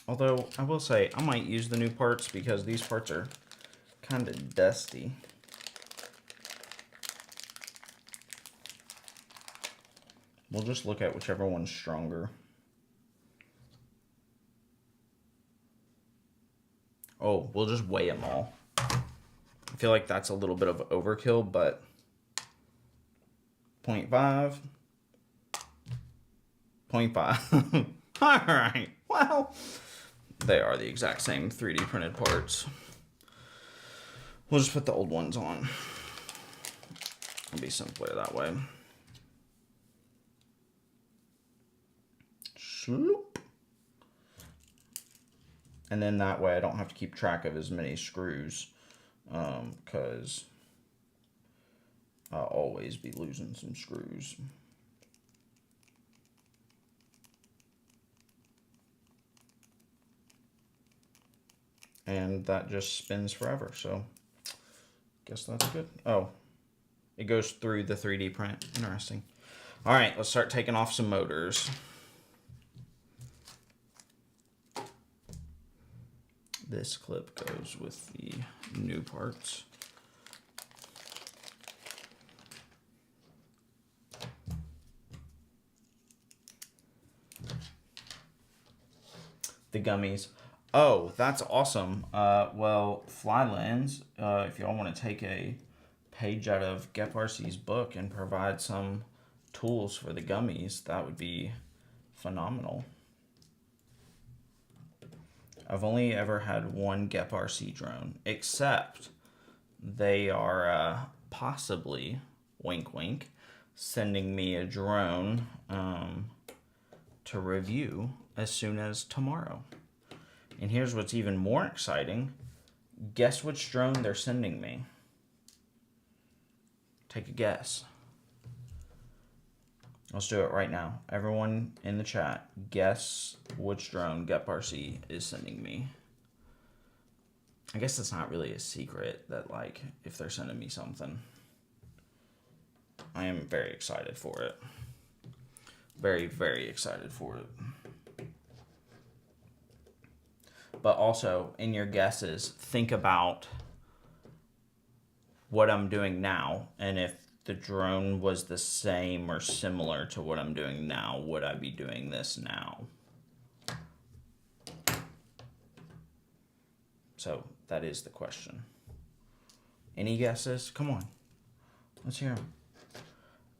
Although, I will say, I might use the new parts because these parts are kind of dusty. We'll just look at whichever one's stronger. Oh, we'll just weigh them all. I feel like that's a little bit of overkill, but 0.5. 0.5. All right, well, they are the exact same 3D printed parts. We'll just put the old ones on. It'll be simpler that way. Sloop. And then that way I don't have to keep track of as many screws, because I'll always be losing some screws. And that just spins forever, so guess that's good. Oh, it goes through the 3D print. Interesting. All right, let's start taking off some motors. This clip goes with the new parts. The gummies. Oh, that's awesome. Well, Flylens, if y'all want to take a page out of GetParcy's book and provide some tools for the gummies, that would be phenomenal. I've only ever had one GEP-RC drone, except they are possibly, wink wink, sending me a drone to review as soon as tomorrow. And here's what's even more exciting. Guess which drone they're sending me? Take a guess. Let's do it right now. Everyone in the chat, guess which drone GEP-RC is sending me. I guess it's not really a secret that, like, if they're sending me something. I am very excited for it. Very, very excited for it. But also, in your guesses, think about what I'm doing now, and if the drone was the same or similar to what I'm doing now, would I be doing this now? So that is the question. Any guesses? Come on. Let's hear them.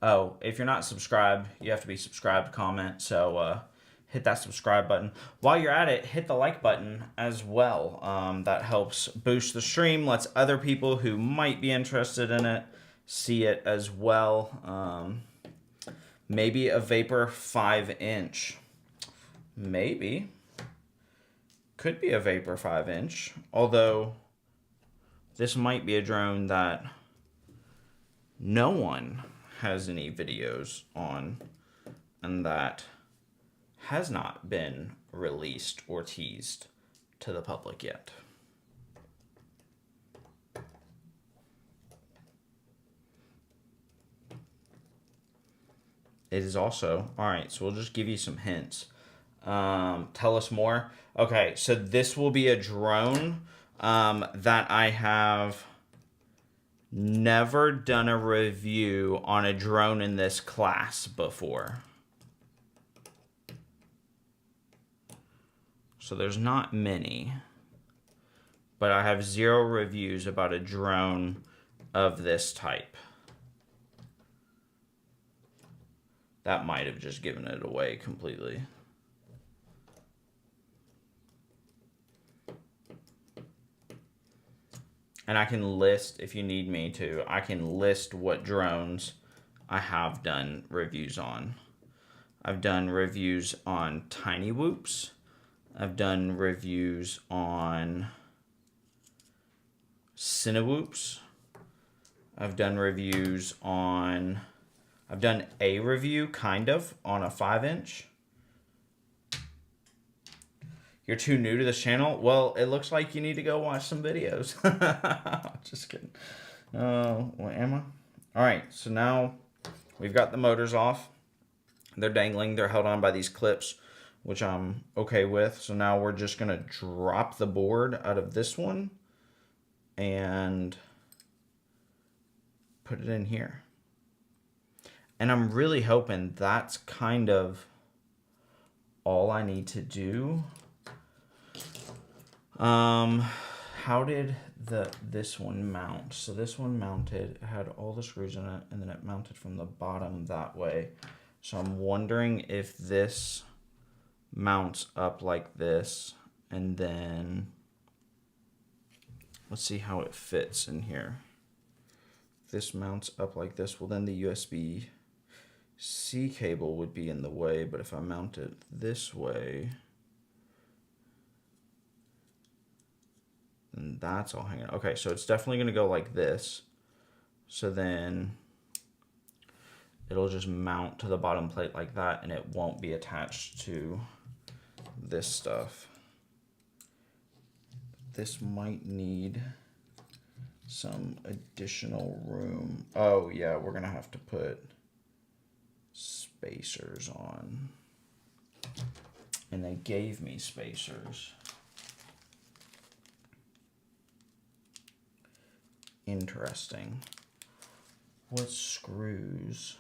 Oh, if you're not subscribed, you have to be subscribed, comment. So hit that subscribe button. While you're at it, hit the like button as well. That helps boost the stream, lets other people who might be interested in it see it as well. Maybe a Vapor 5-inch. Maybe. Could be a Vapor 5-inch. Although, this might be a drone that no one has any videos on, and that has not been released or teased to the public yet. It is also, all right, so we'll just give you some hints. Tell us more. Okay, so this will be a drone that I have never done a review on a drone in this class before. So there's not many, but I have 0 reviews about a drone of this type. That might have just given it away completely. And I can list, if you need me to, I can list what drones I have done reviews on. I've done reviews on Tiny Whoops. I've done reviews on Cinewhoops. I've done reviews on... I've done a review, kind of, on a 5-inch. You're too new to this channel? Well, it looks like you need to go watch some videos. Just kidding. What am I? All right, so now we've got the motors off. They're dangling. They're held on by these clips, which I'm okay with. So now we're just going to drop the board out of this one and put it in here. And I'm really hoping that's kind of all I need to do. How did this one mount? So this one mounted, it had all the screws in it, and then it mounted from the bottom that way. So I'm wondering if this mounts up like this, and then let's see how it fits in here. If this mounts up like this, well then the USB-C cable would be in the way, but if I mount it this way, then that's all hanging. Okay, so it's definitely going to go like this. So then it'll just mount to the bottom plate like that, and it won't be attached to this stuff. This might need some additional room. Oh yeah, we're going to have to put spacers on, and they gave me spacers. Interesting. What screws?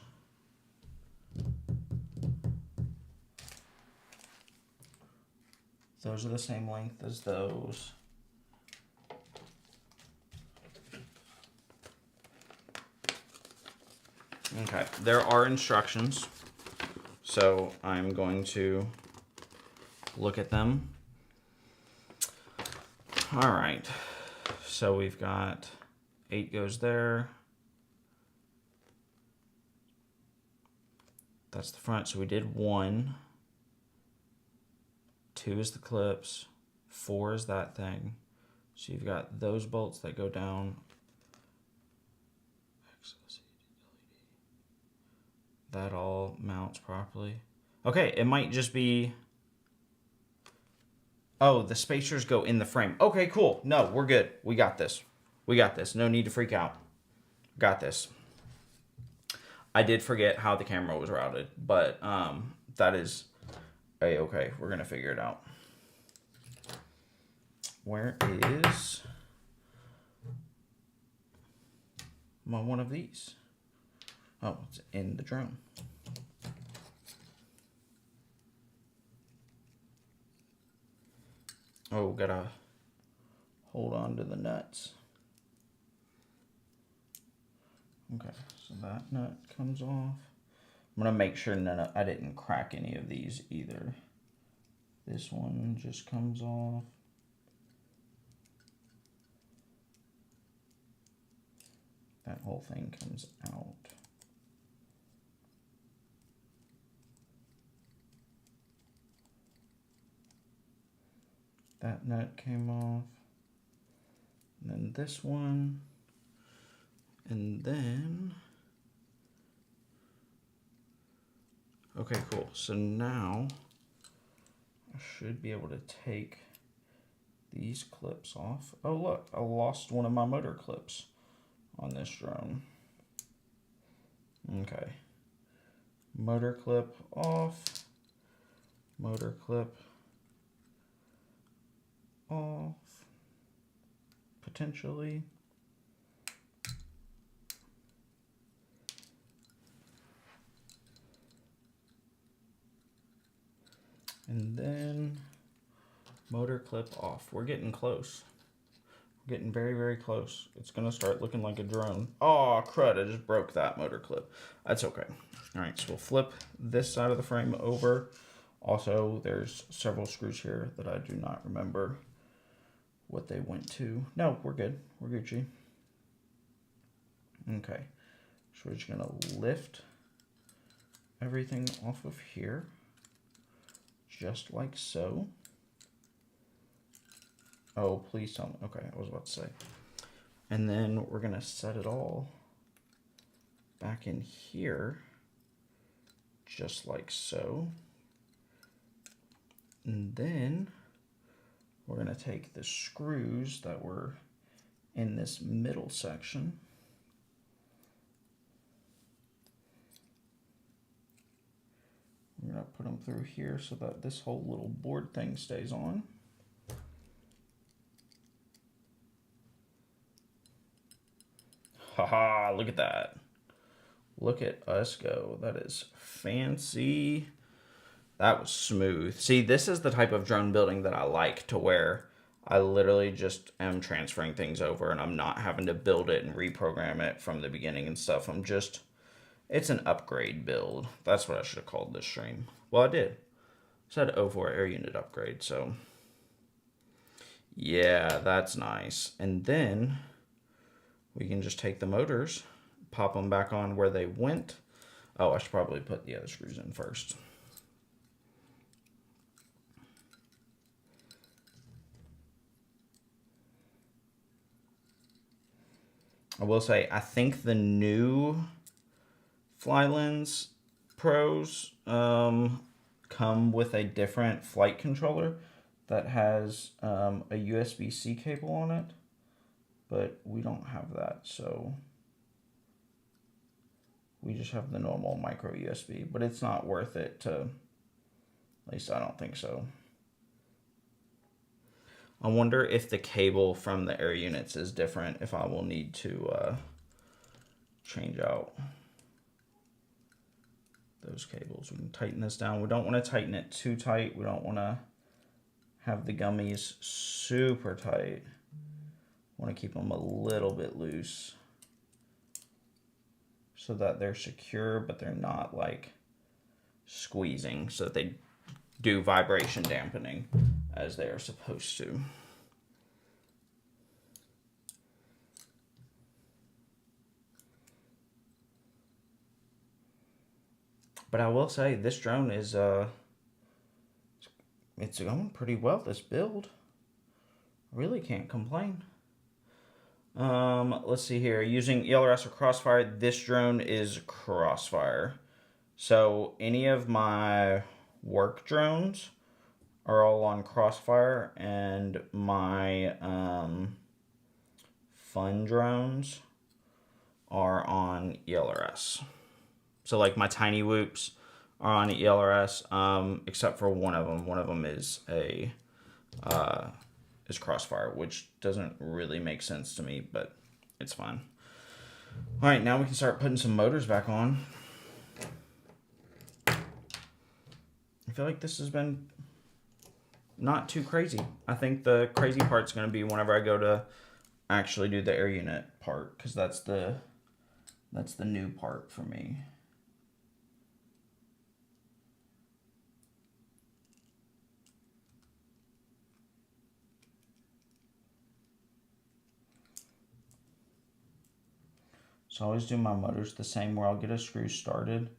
Those are the same length as those. Okay, there are instructions, so I'm going to look at them. All right. So we've got 8 goes there. That's the front. So we did 1. 2 is the clips. 4 is that thing. So you've got those bolts that go down. That all mounts properly. Okay, it might just be... Oh, the spacers go in the frame. Okay, cool. No, we're good. We got this. We got this. No need to freak out. Got this. I did forget how the camera was routed, but that is a-okay. We're going to figure it out. Where is my one of these? Oh, it's in the drone. Oh, gotta hold on to the nuts. Okay, so that nut comes off. I'm gonna make sure I didn't crack any of these either. This one just comes off. That whole thing comes out. That nut came off. And then this one. And then... Okay, cool. So now I should be able to take these clips off. Oh, look, I lost one of my motor clips on this drone. Okay. Motor clip off. Motor clip off. Potentially. And then motor clip off. We're getting close. We're getting very, very close. It's going to start looking like a drone. Oh, crud. I just broke that motor clip. That's okay. All right, so we'll flip this side of the frame over. Also, there's several screws here that I do not remember what they went to. No, we're good. We're Gucci. Okay. So we're just going to lift everything off of here. Just like so. Oh, please tell me. Okay, I was about to say. And then we're going to set it all back in here. Just like so. And then we're going to take the screws that were in this middle section. We're going to put them through here so that this whole little board thing stays on. Haha, look at that. Look at us go. That is fancy. That was smooth. See, this is the type of drone building that I like, to where I literally just am transferring things over and I'm not having to build it and reprogram it from the beginning and stuff. I'm just... It's an upgrade build. That's what I should have called this stream. Well, I did. It said O4 air unit upgrade, so... Yeah, that's nice. And then we can just take the motors, pop them back on where they went. Oh, I should probably put the other screws in first. I will say, I think the new Flylens Pros come with a different flight controller that has a USB-C cable on it, but we don't have that, so we just have the normal micro USB, but it's not worth it to, at least I don't think so. I wonder if the cable from the air units is different, if I will need to change out those cables. We can tighten this down. We don't want to tighten it too tight. We don't want to have the gummies super tight. We want to keep them a little bit loose so that they're secure, but they're not like squeezing, so that they do vibration dampening as they are supposed to. But I will say this drone is it's going pretty well, this build. Really can't complain. Let's see here. Using ELRS or Crossfire, this drone is Crossfire. So any of my work drones are all on Crossfire, and my fun drones are on ELRS. So like my tiny whoops are on ELRS, except for one of them. One of them is a is Crossfire, which doesn't really make sense to me, but it's fine. All right, now we can start putting some motors back on. I feel like this has been not too crazy. I think the crazy part's going to be whenever I go to actually do the air unit part, because that's the new part for me. So I always do my motors the same, where I'll get a screw started,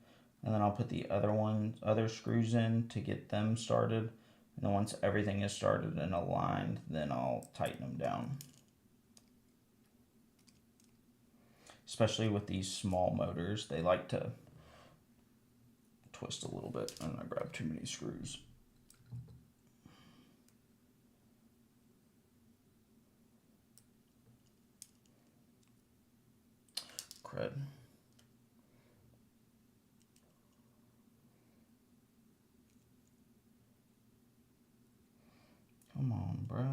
and then I'll put the other screws in to get them started. And then once everything is started and aligned, then I'll tighten them down. Especially with these small motors, they like to twist a little bit, and I grab too many screws. Crud. Come on, bro.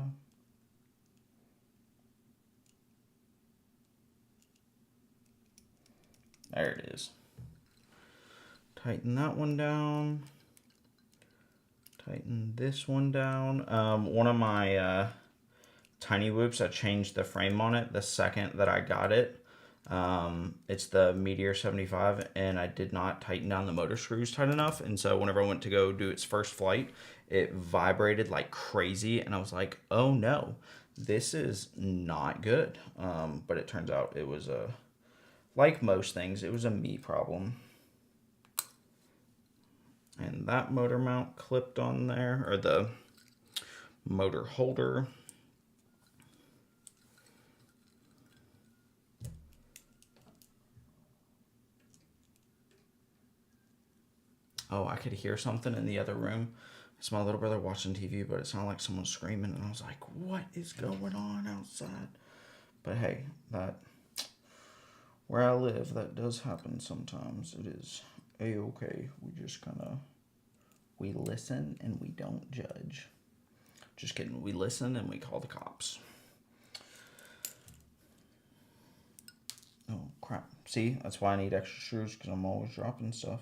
There it is. Tighten that one down. Tighten this one down. One of my tiny whoops, I changed the frame on it the second that I got it. It's the Meteor 75, and I did not tighten down the motor screws tight enough, and so whenever I went to go do its first flight, it vibrated like crazy, and I was like, oh no, this is not good. But it turns out it was like most things, it was a me problem. And that motor mount clipped on there, or the motor holder. Oh, I could hear something in the other room. It's my little brother watching TV, but it sounded like someone screaming, and I was like, what is going on outside? But hey, that, where I live, that does happen sometimes. It is a-okay. We just kind of, we listen and we don't judge. Just kidding. We listen and we call the cops. Oh, crap. See, that's why I need extra screws, because I'm always dropping stuff.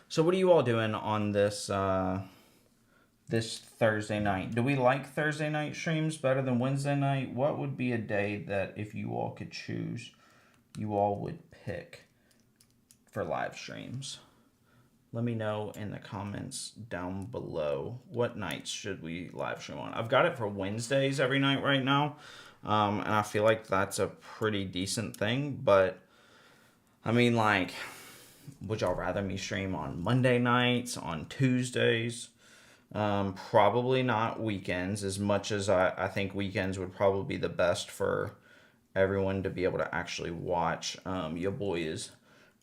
So what are you all doing on this this Thursday night? Do we like Thursday night streams better than Wednesday night? What would be a day that, if you all could choose, you all would pick for live streams? Let me know in the comments down below. What nights should we live stream on? I've got it for Wednesdays every night right now, and I feel like that's a pretty decent thing. But I mean, like, would y'all rather me stream on Monday nights, on Tuesdays? Probably not weekends, as much as I think weekends would probably be the best for everyone to be able to actually watch. Your boy is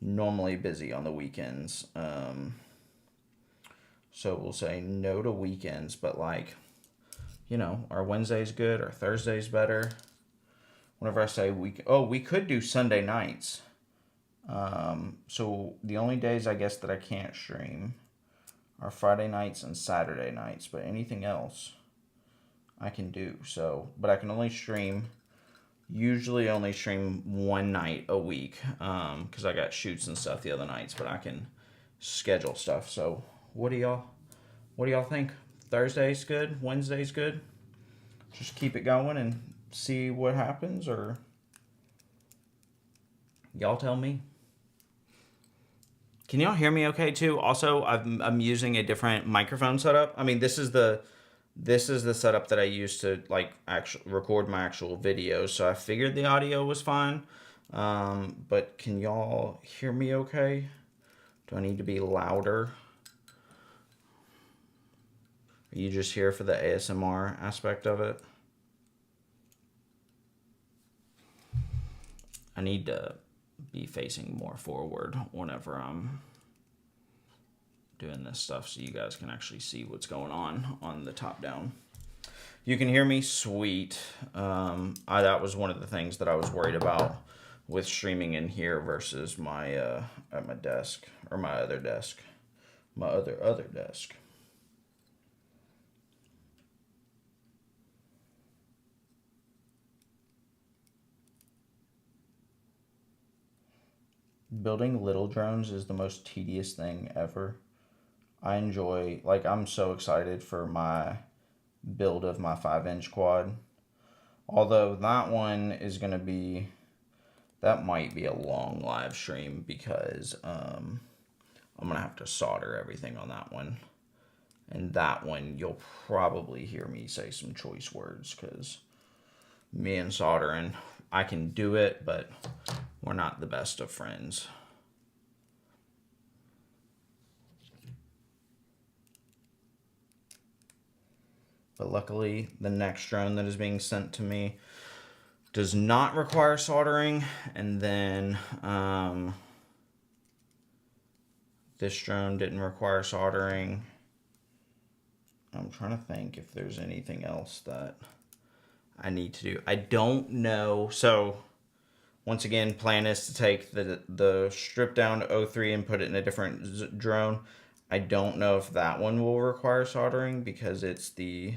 normally busy on the weekends. So we'll say no to weekends, but like, you know, our Wednesday's good, our Thursday's better. Whenever I say we could do Sunday nights. So the only days I guess that I can't stream are Friday nights and Saturday nights, but anything else I can do. So, but I can usually only stream one night a week, because I got shoots and stuff the other nights, but I can schedule stuff. So what do y'all think? Thursday's good? Wednesday's good? Just keep it going and see what happens, or y'all tell me. Can y'all hear me okay too? Also, I'm using a different microphone setup. I mean, this is the setup that I use to like actually record my actual videos. So I figured the audio was fine. But can y'all hear me okay? Do I need to be louder? Are you just here for the ASMR aspect of it? I need to be facing more forward whenever I'm doing this stuff so you guys can actually see what's going on the top down. You can hear me? Sweet. That was one of the things that I was worried about with streaming in here versus my at my desk, or my other desk. My other desk. Building little drones is the most tedious thing ever. I enjoy, like, I'm so excited for my build of my 5-inch quad. Although that one is going to be, that might be a long live stream because I'm going to have to solder everything on that one. And that one, you'll probably hear me say some choice words because me and soldering, I can do it, but we're not the best of friends. But luckily, the next drone that is being sent to me does not require soldering. And then this drone didn't require soldering. I'm trying to think if there's anything else that I need to do. I don't know. So once again, plan is to take the stripped down 03 and put it in a different drone. I don't know if that one will require soldering because it's the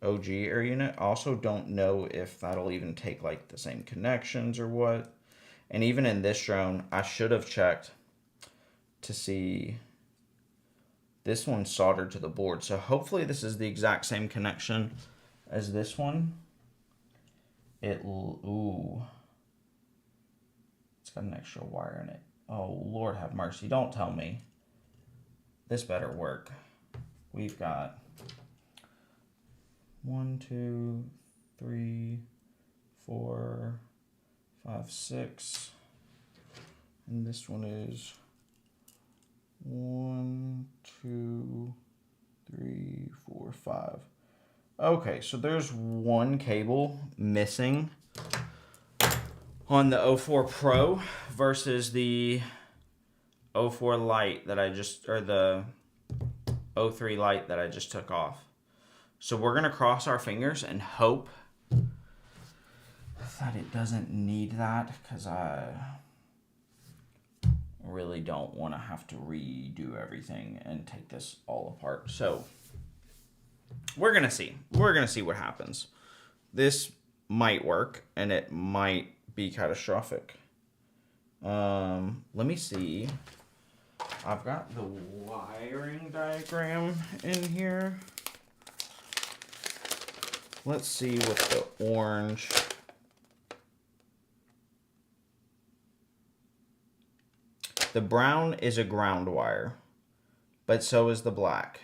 OG air unit. I also don't know if that'll even take like the same connections or what. And even in this drone, I should have checked to see this one's soldered to the board. So hopefully this is the exact same connection as this one. Ooh. It's got an extra wire in it. Oh, Lord have mercy. Don't tell me. This better work. We've got 1, 2, 3, 4, 5, 6. And this one is 1, 2, 3, 4, 5. Okay, so there's one cable missing on the 04 Pro versus the 04 Lite that I just, or the 03 Lite that I just took off. So we're going to cross our fingers and hope that it doesn't need that, because I really don't want to have to redo everything and take this all apart. So we're going to see. We're going to see what happens. This might work and it might be catastrophic. Let me see. I've got the wiring diagram in here. Let's see what the orange. The brown is a ground wire, but so is the black.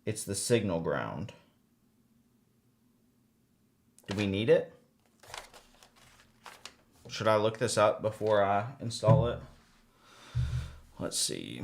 It's the signal ground. Do we need it? Should I look this up before I install it? Let's see.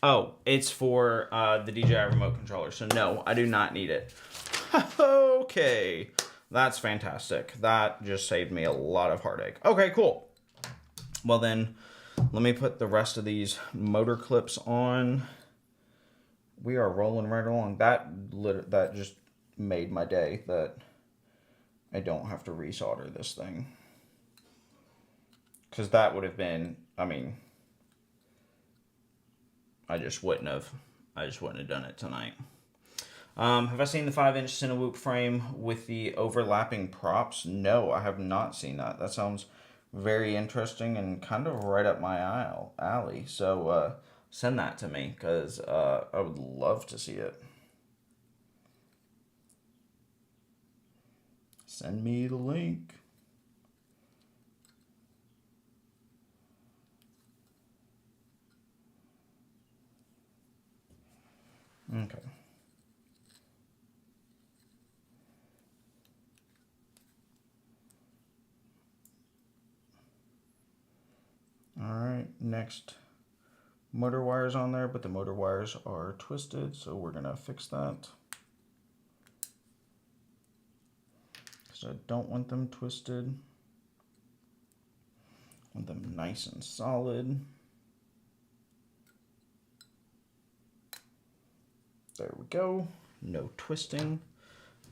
Oh, it's for the DJI remote controller. So no, I do not need it. Okay, that's fantastic. That just saved me a lot of heartache. Okay, cool. Well then, let me put the rest of these motor clips on. We are rolling right along. That just made my day. That I don't have to resolder this thing. Because that would have been, I mean, I just wouldn't have done it tonight. Have I seen the 5-inch Cinewhoop frame with the overlapping props? No, I have not seen that. That sounds very interesting and kind of right up my alley. So send that to me, because I would love to see it. Send me the link. Okay. All right, next motor wires on there, but the motor wires are twisted, so we're gonna fix that. Because I don't want them twisted. I want them nice and solid. There we go, no twisting.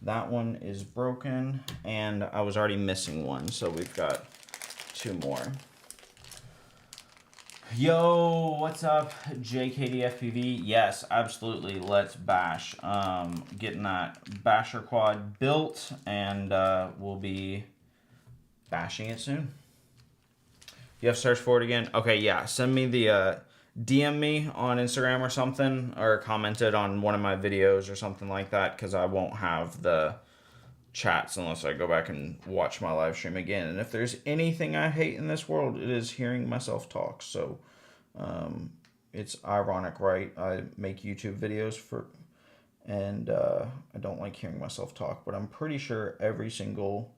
That one is broken, and I was already missing one, so we've got 2 more. Yo, what's up, JKDFPV? Yes, absolutely, let's bash. Getting that basher quad built, and we'll be bashing it soon. You have to search for it again? Okay, yeah, send me the, DM me on Instagram or something, or comment it on one of my videos or something like that, because I won't have the chats unless I go back and watch my live stream again. And if there's anything I hate in this world, it is hearing myself talk. So it's ironic, right? I make YouTube videos and I don't like hearing myself talk, but I'm pretty sure every single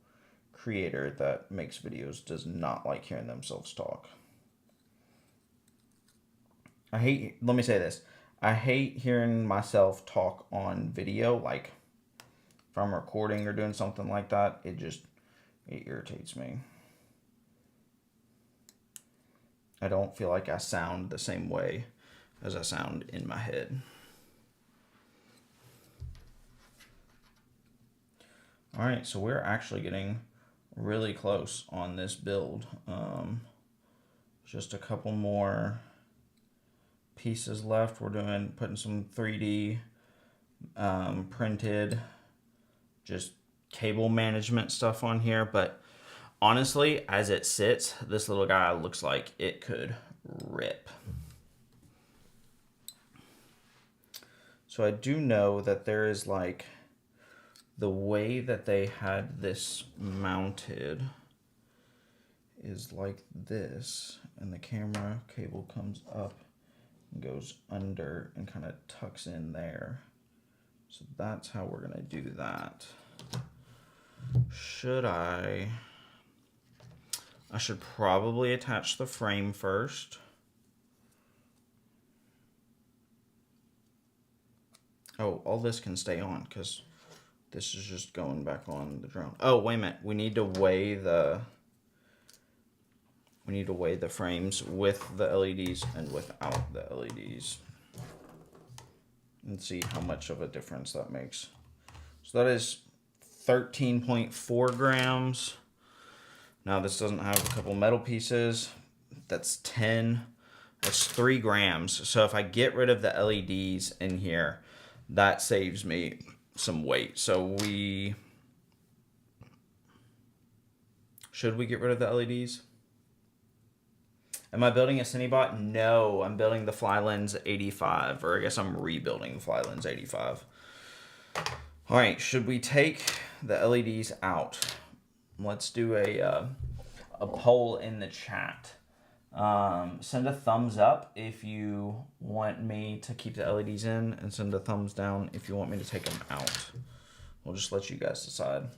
creator that makes videos does not like hearing themselves talk. Let me say this, I hate hearing myself talk on video, like if I'm recording or doing something like that. It irritates me. I don't feel like I sound the same way as I sound in my head. All right, so we're actually getting really close on this build. Just a couple more pieces left. We're putting some 3D printed, just cable management stuff on here, but honestly, as it sits, this little guy looks like it could rip. So I do know that there is, like, the way that they had this mounted is like this, and the camera cable comes up and goes under and kind of tucks in there. So that's how we're gonna do that. I should probably attach the frame first. Oh, all this can stay on because this is just going back on the drone. Oh, wait a minute. We need to weigh the frames with the LEDs and without the LEDs. And see how much of a difference that makes. So that is 13.4 grams. Now this doesn't have a couple metal pieces. That's 10. That's 3 grams. So if I get rid of the LEDs in here, that saves me some weight. So should we get rid of the LEDs? Am I building a Cinebot? No, I'm building the Flylens 85, or I guess I'm rebuilding the Flylens 85. All right, should we take the LEDs out? Let's do a poll in the chat. Send a thumbs up if you want me to keep the LEDs in, and send a thumbs down if you want me to take them out. We'll just let you guys decide.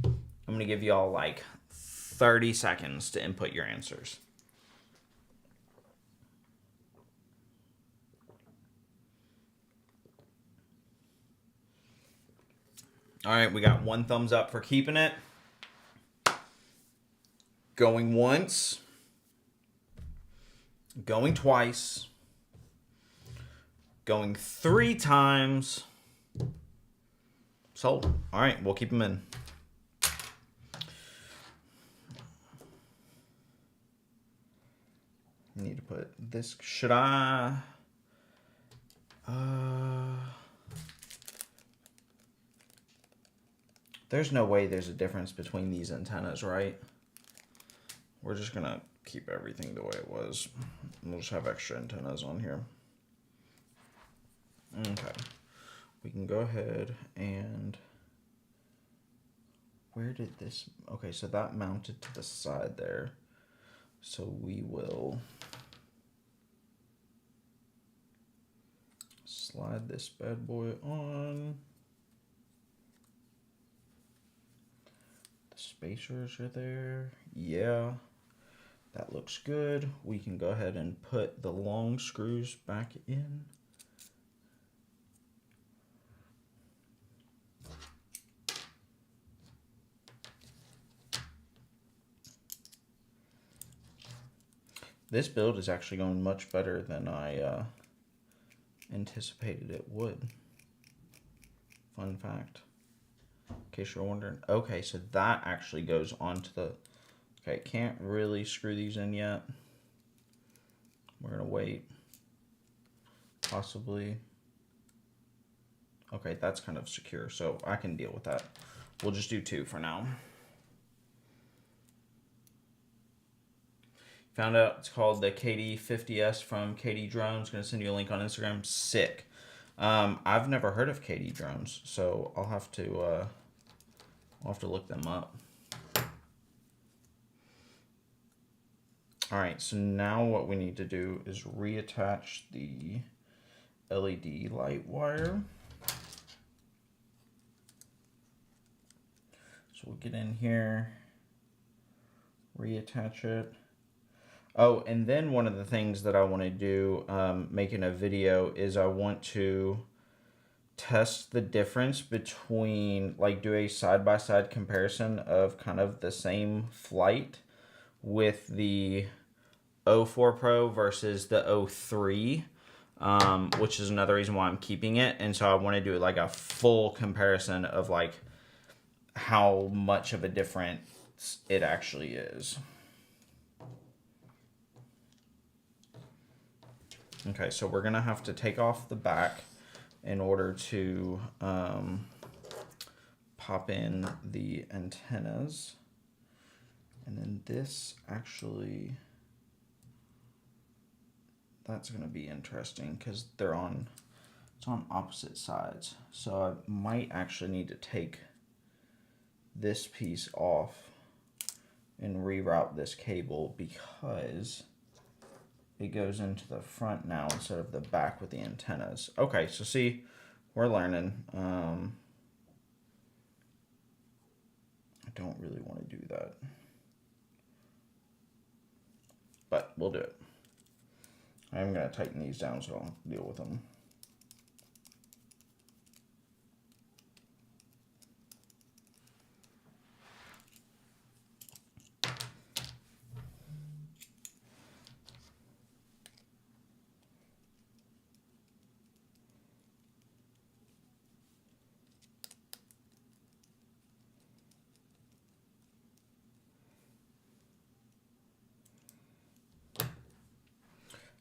I'm gonna give y'all like 30 seconds to input your answers. All right, we got 1 thumbs up for keeping it. Going once. Going twice. Going 3 times. Sold. All right, we'll keep them in. this. Should I? There's no way there's a difference between these antennas, right? We're just gonna keep everything the way it was. We'll just have extra antennas on here. Okay. We can go ahead and... Where did this... Okay, so that mounted to the side there. So we will slide this bad boy on. The spacers are there. Yeah, that looks good. We can go ahead and put the long screws back in. This build is actually going much better than I anticipated it would. Fun fact, in case you're wondering. Okay, so that actually goes onto the... Okay, can't really screw these in yet. We're gonna wait. Possibly. Okay, that's kind of secure, so I can deal with that. We'll just do 2 for now. Found out it's called the KD50S from KD Drones. Gonna send you a link on Instagram. Sick. I've never heard of KD Drones, so I'll have to look them up. All right, so now what we need to do is reattach the LED light wire. So we'll get in here, reattach it. Oh, and then one of the things that I want to do, making a video, is I want to test the difference between, like, do a side-by-side comparison of kind of the same flight with the 04 Pro versus the 03, which is another reason why I'm keeping it. And so I want to do like a full comparison of like how much of a difference it actually is. Okay, so we're gonna have to take off the back in order to pop in the antennas. And then this actually, that's gonna be interesting because they're on, it's on opposite sides. So I might actually need to take this piece off and reroute this cable because it goes into the front now instead of the back with the antennas. Okay, so see, we're learning. I don't really want to do that, but we'll do it. I'm going to tighten these down so I'll deal with them.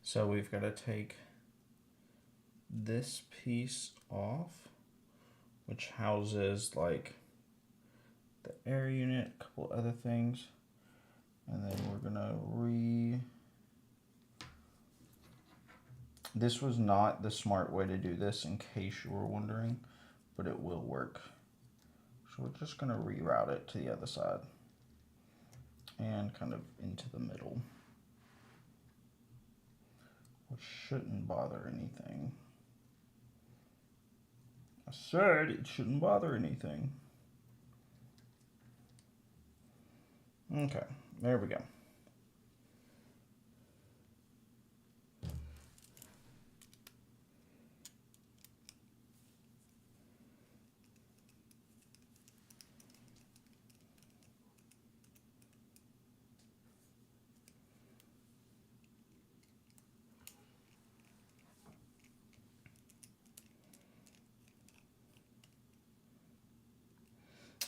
So we've got to take this piece off, which houses like the air unit, a couple other things, and then we're gonna This was not the smart way to do this, in case you were wondering, but it will work. So we're just gonna reroute it to the other side and kind of into the middle, which shouldn't bother anything. I said it shouldn't bother anything. Okay, there we go.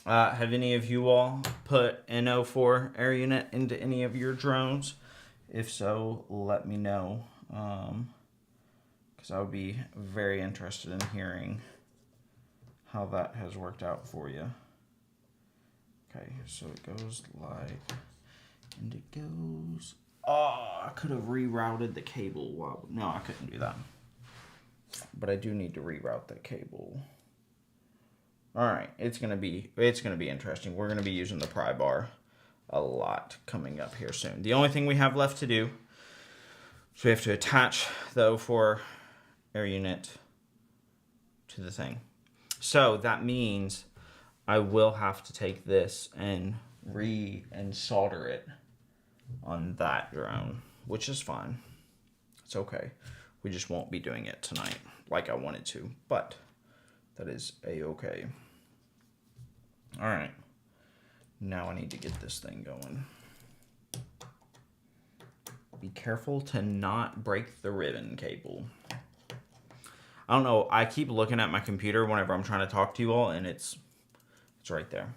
Have any of you all put an 04 air unit into any of your drones? If so, let me know. because I would be very interested in hearing how that has worked out for you. Okay, so it goes like, and it goes, oh, I could have rerouted the cable. Wow. No, I couldn't do that. But I do need to reroute the cable. All right, it's gonna be interesting. We're gonna be using the pry bar a lot coming up here soon. The only thing we have left to do, so we have to attach the 04 air unit to the thing. So that means I will have to take this and solder it on that drone, which is fine. It's okay. We just won't be doing it tonight like I wanted to, but that is a-okay. All right. Now I need to get this thing going. Be careful to not break the ribbon cable. I don't know. I keep looking at my computer whenever I'm trying to talk to you all, and it's right there.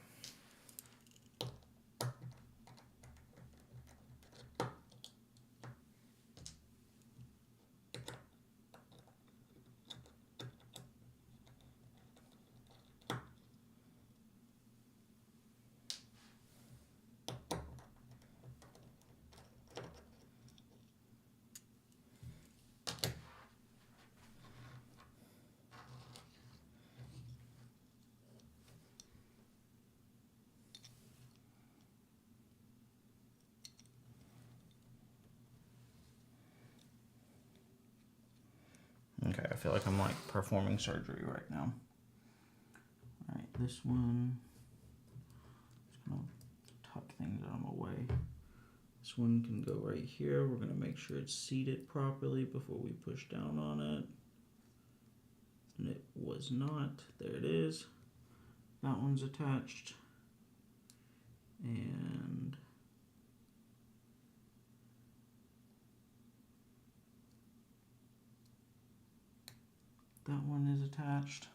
Okay, I feel like I'm like performing surgery right now. All right, this one, just gonna tuck things out of my way. This one can go right here. We're gonna make sure it's seated properly before we push down on it. And it was not. There it is. That one's attached. And that one is attached.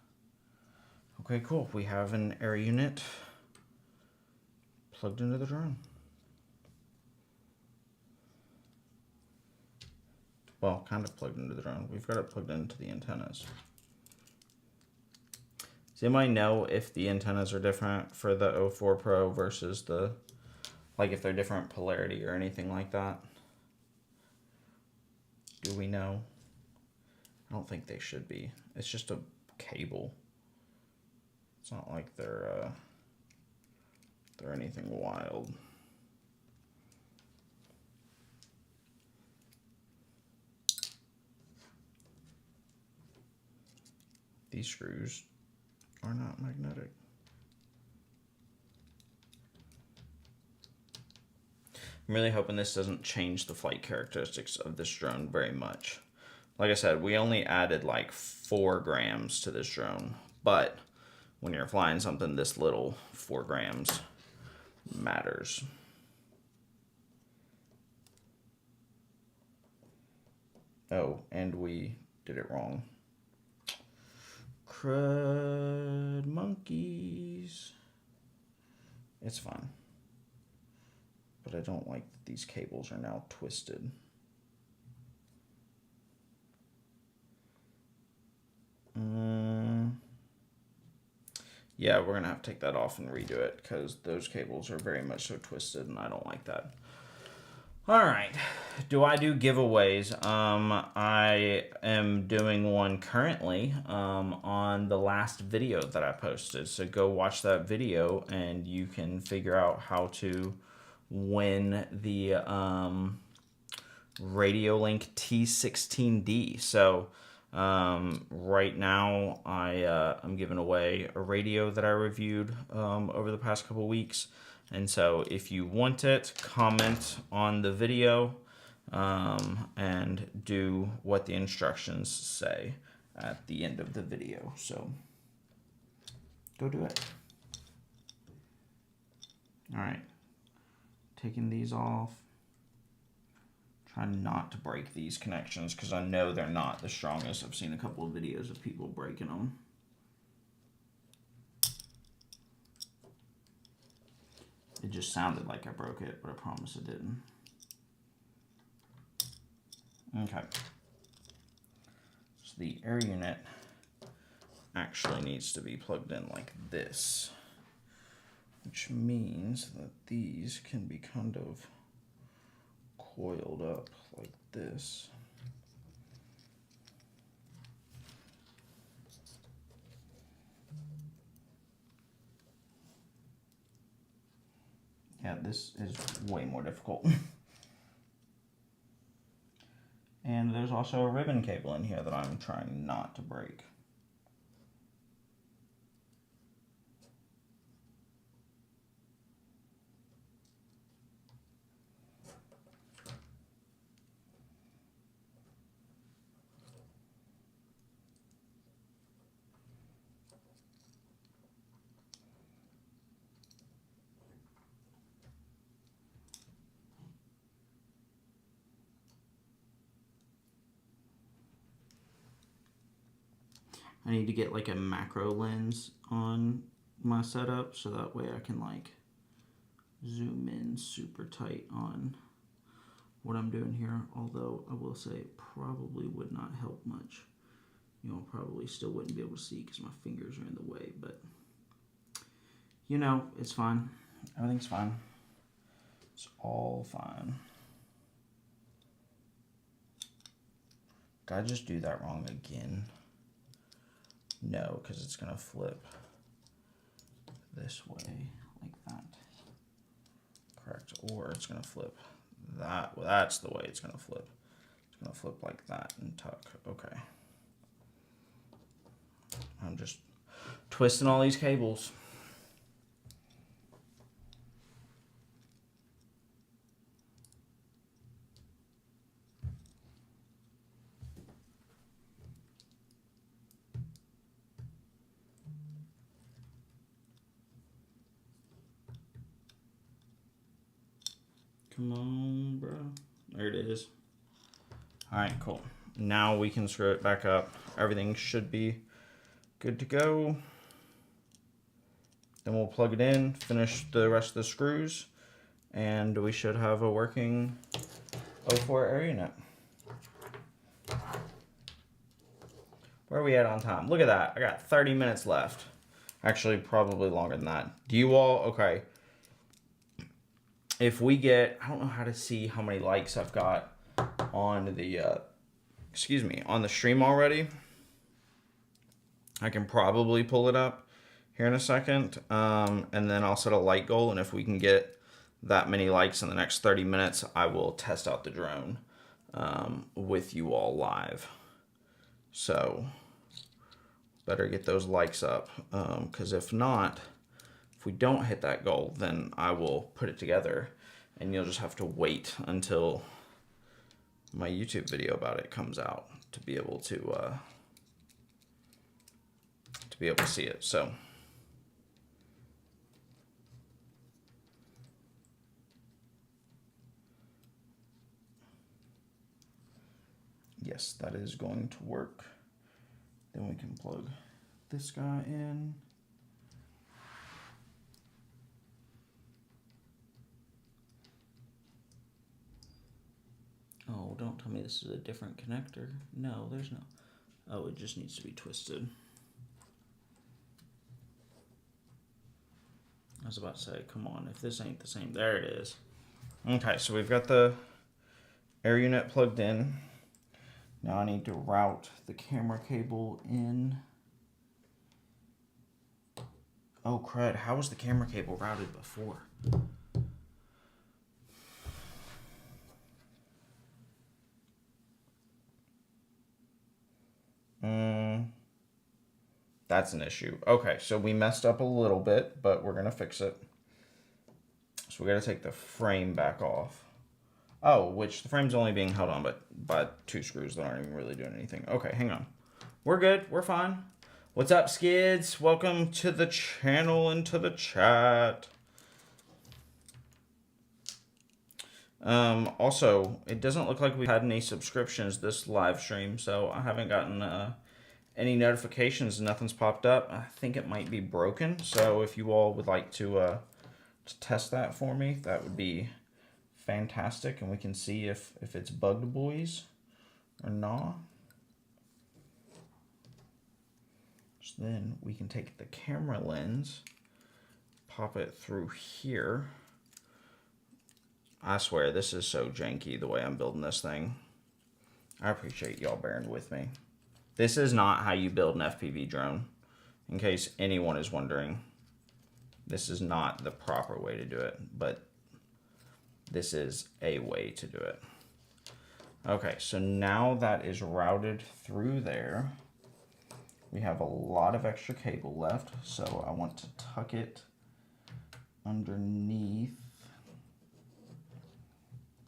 Okay, cool. We have an air unit plugged into the drone. Well, kind of plugged into the drone. We've got it plugged into the antennas. Does anybody know if the antennas are different for the 04 Pro versus the, like if they're different polarity or anything like that? Do we know? I don't think they should be. It's just a cable. It's not like they're anything wild. These screws are not magnetic. I'm really hoping this doesn't change the flight characteristics of this drone very much. Like I said, we only added like 4 grams to this drone, but when you're flying something this little, 4 grams matters. Oh, and we did it wrong. Crud monkeys. It's fine. But I don't like that these cables are now twisted. Yeah, we're gonna have to take that off and redo it because those cables are very much so twisted and I don't like that. All right, do I do giveaways? I am doing one currently on the last video that I posted. So go watch that video and you can figure out how to win the Radiolink T16D. So right now I'm giving away a radio that I reviewed over the past couple weeks. And so if you want it, comment on the video and do what the instructions say at the end of the video. So go do it. All right, taking these off. Trying not to break these connections because I know they're not the strongest. I've seen a couple of videos of people breaking them. It just sounded like I broke it, but I promise I didn't. Okay. So the air unit actually needs to be plugged in like this, which means that these can be kind of coiled up like this. Yeah, this is way more difficult. And there's also a ribbon cable in here that I'm trying not to break. I need to get like a macro lens on my setup so that way I can like zoom in super tight on what I'm doing here. Although I will say it probably would not help much. You know, probably still wouldn't be able to see because my fingers are in the way, but you know, it's fine. Everything's fine. It's all fine. Did I just do that wrong again? No, because it's going to flip this way, like that. Correct. Or it's going to flip that. Well, that's the way it's going to flip. It's going to flip like that and tuck. Okay. I'm just twisting all these cables. Come on, bro. There it is. All right, cool. Now we can screw it back up. Everything should be good to go. Then we'll plug it in, finish the rest of the screws, and we should have a working 04 air unit. Where are we at on time? Look at that. I got 30 minutes left. Actually, probably longer than that. Do you all... Okay. If we get... I don't know how to see how many likes I've got on the... on the stream already. I can probably pull it up here in a second. And then I'll set a like goal. And if we can get that many likes in the next 30 minutes, I will test out the drone with you all live. So... better get those likes up, because if not, if we don't hit that goal, then I will put it together, and you'll just have to wait until my YouTube video about it comes out to be able to see it. So yes, that is going to work. Then we can plug this guy in. Oh, don't tell me this is a different connector. No, there's no. Oh, it just needs to be twisted. I was about to say, come on, if this ain't the same. There it is. Okay, so we've got the air unit plugged in. Now I need to route the camera cable in. Oh crud, how was the camera cable routed before? That's an issue. Okay, so we messed up a little bit, but we're gonna fix it. So we gotta take the frame back off. Oh, which the frame's only being held on by 2 screws that aren't even really doing anything. Okay, hang on. We're good. We're fine. What's up, Skids? Welcome to the channel and to the chat. Also, it doesn't look like we've had any subscriptions this live stream, so I haven't gotten any notifications. Nothing's popped up. I think it might be broken, so if you all would like to test that for me, that would be fantastic, and we can see if it's bugged, boys. or gnaw. So then we can take the camera lens, pop it through here. I swear, this is so janky the way I'm building this thing. I appreciate y'all bearing with me. This is not how you build an FPV drone. In case anyone is wondering, this is not the proper way to do it, but this is a way to do it. Okay, so now that is routed through there, we have a lot of extra cable left, so I want to tuck it underneath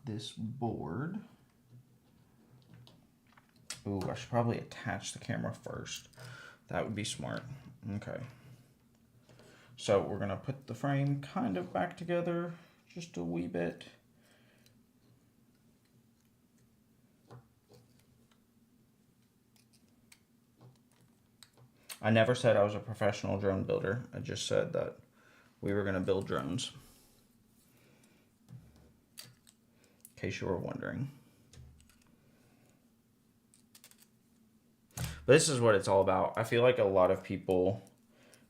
this board. Ooh, I should probably attach the camera first. That would be smart. Okay. So we're gonna put the frame kind of back together just a wee bit. I never said I was a professional drone builder. I just said that we were gonna build drones. In case you were wondering. But this is what it's all about. I feel like a lot of people,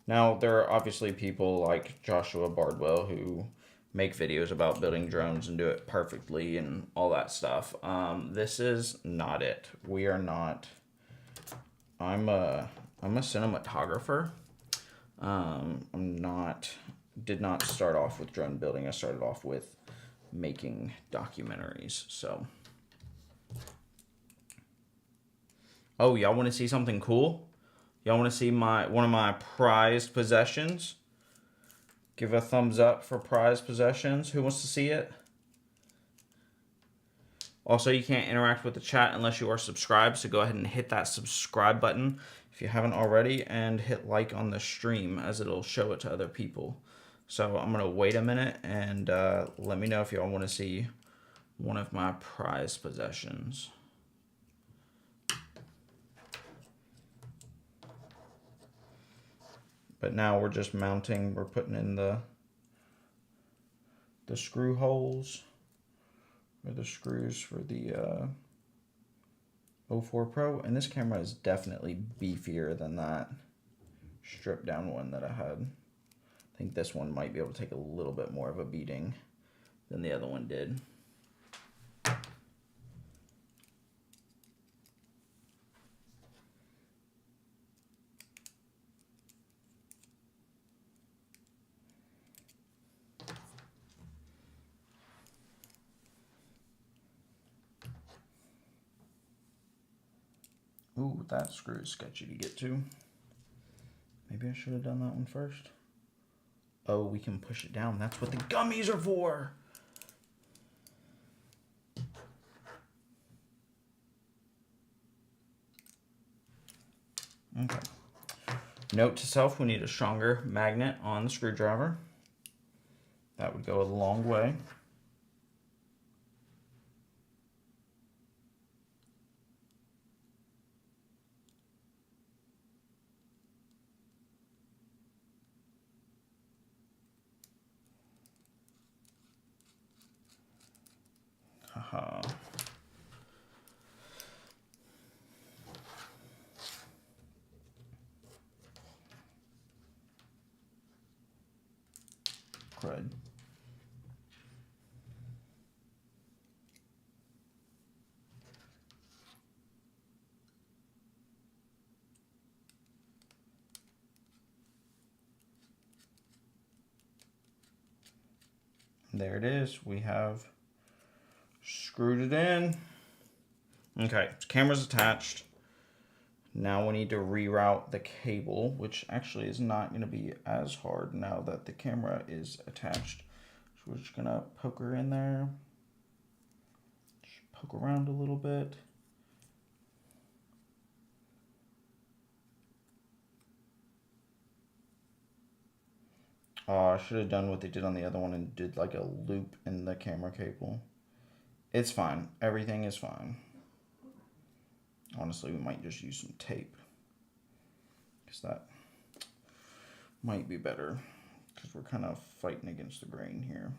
now there are obviously people like Joshua Bardwell who make videos about building drones and do it perfectly and all that stuff. This is not it. We are not, I'm a cinematographer. Did not start off with drone building. I started off with making documentaries. So, oh, y'all want to see something cool? Y'all want to see one of my prized possessions? Give a thumbs up for prized possessions. Who wants to see it? Also, you can't interact with the chat unless you are subscribed, so go ahead and hit that subscribe button if you haven't already, and hit like on the stream as it'll show it to other people. So I'm gonna wait a minute and let me know if y'all want to see one of my prized possessions. But now we're just mounting, we're putting in the screw holes, or the screws for the 04 Pro, and this camera is definitely beefier than that stripped down one that I had. I think this one might be able to take a little bit more of a beating than the other one did. Ooh, that screw is sketchy to get to. Maybe I should have done that one first. Oh, we can push it down. That's what the gummies are for. Okay. Note to self, we need a stronger magnet on the screwdriver. That would go a long way. Haha. Crud. There it is. We have screwed it in. Okay, camera's attached. Now we need to reroute the cable, which actually is not going to be as hard now that the camera is attached. So we're just going to poke her in there. Just poke around a little bit. Oh, I should have done what they did on the other one and did like a loop in the camera cable. It's fine. Everything is fine. Honestly, we might just use some tape, because that might be better, because we're kind of fighting against the grain here.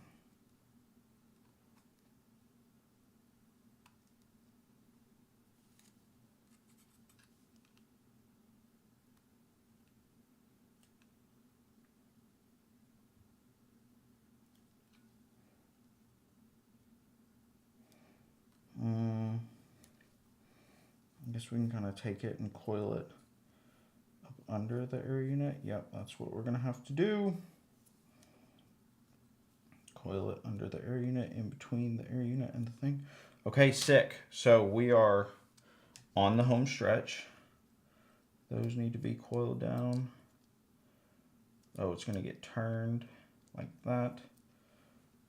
guess we can kind of take it and coil it up under the air unit. Yep, that's what we're going to have to do. Coil it under the air unit, in between the air unit and the thing. Okay, sick. So we are on the home stretch. Those need to be coiled down. Oh, it's going to get turned like that.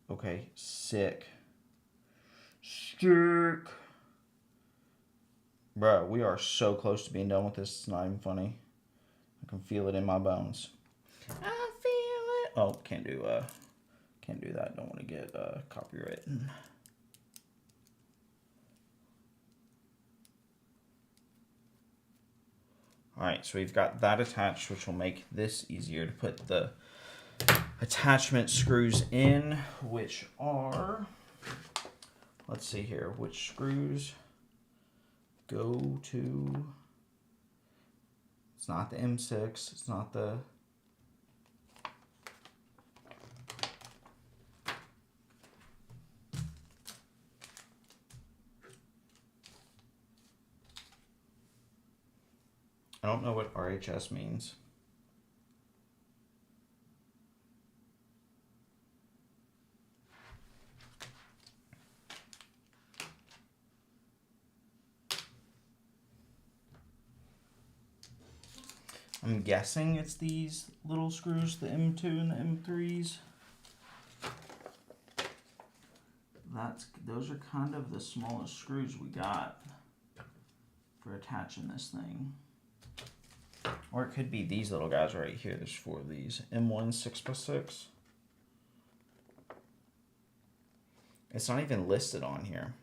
Okay, sick. Sick. Bro, we are so close to being done with this. It's not even funny. I can feel it in my bones. I feel it. Oh, can't do that. Don't want to get copyright. Alright, so we've got that attached, which will make this easier to put the attachment screws in, which are, let's see here, which screws go to, it's not the M6, it's not the, I don't know what RHS means. I'm guessing it's these little screws, the M2 and the M3s. Those are kind of the smallest screws we got for attaching this thing. Or it could be these little guys right here. There's 4 of these. M1 6x6. It's not even listed on here.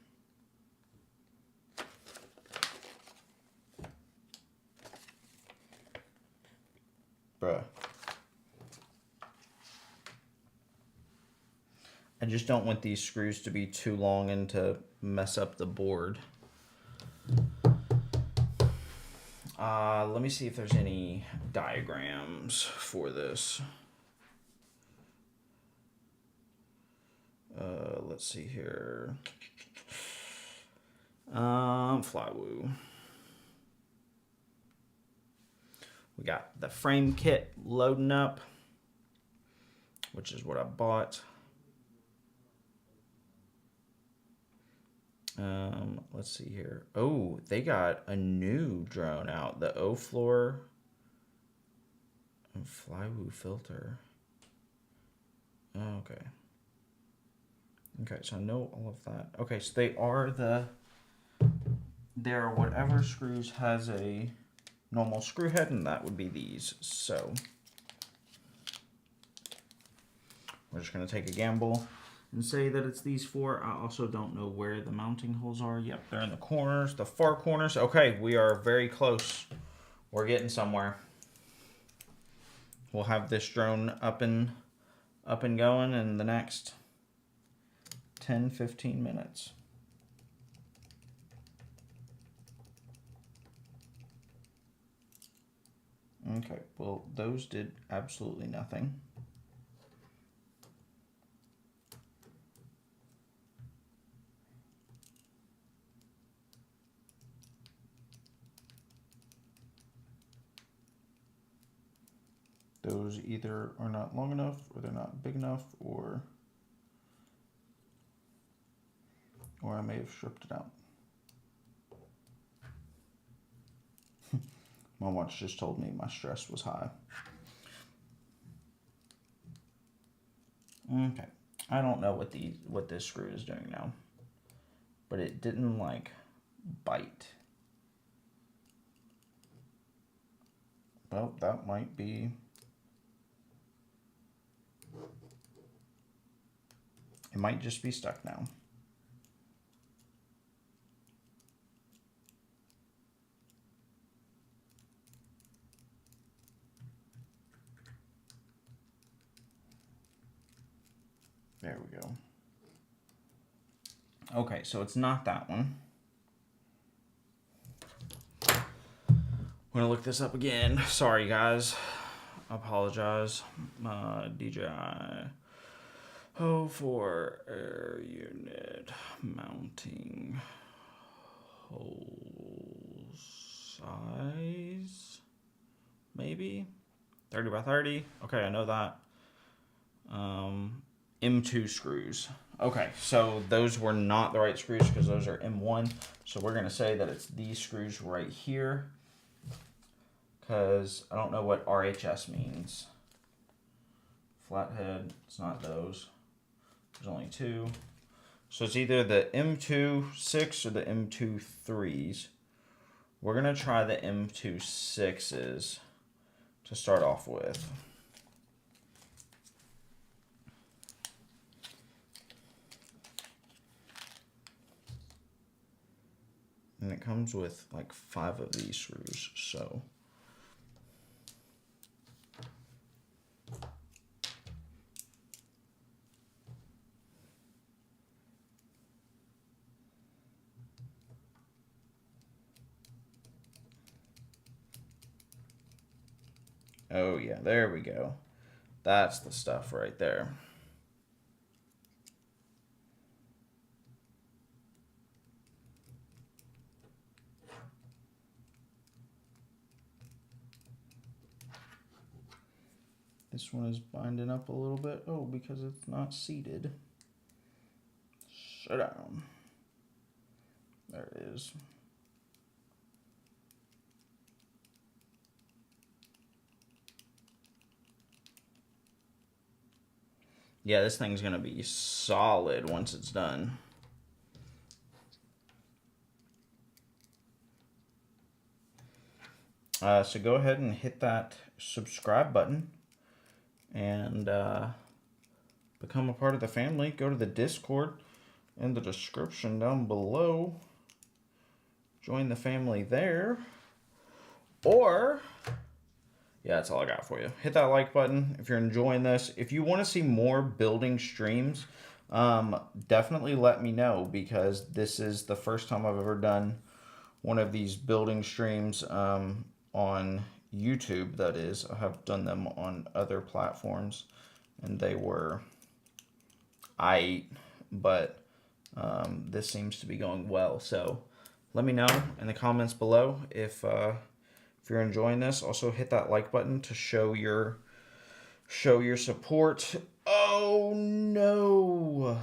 Bruh. I just don't want these screws to be too long and to mess up the board. Let me see if there's any diagrams for this. Let's see here. Flywoo. We got the frame kit loading up, which is what I bought. Let's see here. Oh, they got a new drone out. The O-Floor and Flywoo filter. Oh, okay. Okay, so I know all of that. Okay, so they are whatever screws has a normal screw head, and that would be these. So we're just going to take a gamble and say that it's these 4. I also don't know where the mounting holes are. Yep, they're in the corners, the far corners. Okay, we are very close. We're getting somewhere. We'll have this drone up and going in the next 10-15 minutes. Okay, well, those did absolutely nothing. Those either are not long enough, or they're not big enough, or I may have stripped it out. My watch just told me my stress was high. Okay, I don't know what this screw is doing now, but it didn't like bite. Well, that might be. It might just be stuck now. There we go. Okay, so it's not that one. I'm gonna look this up again. Sorry, guys. I apologize. DJI. Oh, for air unit mounting holes. size, maybe 30 by 30. Okay, I know that. M2 screws. Okay, so those were not the right screws because those are M1. So we're going to say that it's these screws right here because I don't know what RHS means. Flathead, it's not those. There's only two. So it's either the M2.6 or the M2.3s. We're going to try the M2.6s to start off with. And it comes with like 5 of these screws, so. Oh yeah, there we go. That's the stuff right there. This one is binding up a little bit. Oh, because it's not seated. Shut down. There it is. Yeah, this thing's gonna be solid once it's done. So go ahead and hit that subscribe button and become a part of the family. Go to the Discord in the description down below. Join the family there. Or, yeah, that's all I got for you. Hit that like button if you're enjoying this. If you want to see more building streams, definitely let me know, because this is the first time I've ever done one of these building streams on YouTube, that is. I have done them on other platforms, and they were aight, but this seems to be going well. So let me know in the comments below if you're enjoying this. Also hit that like button to show your support. Oh no!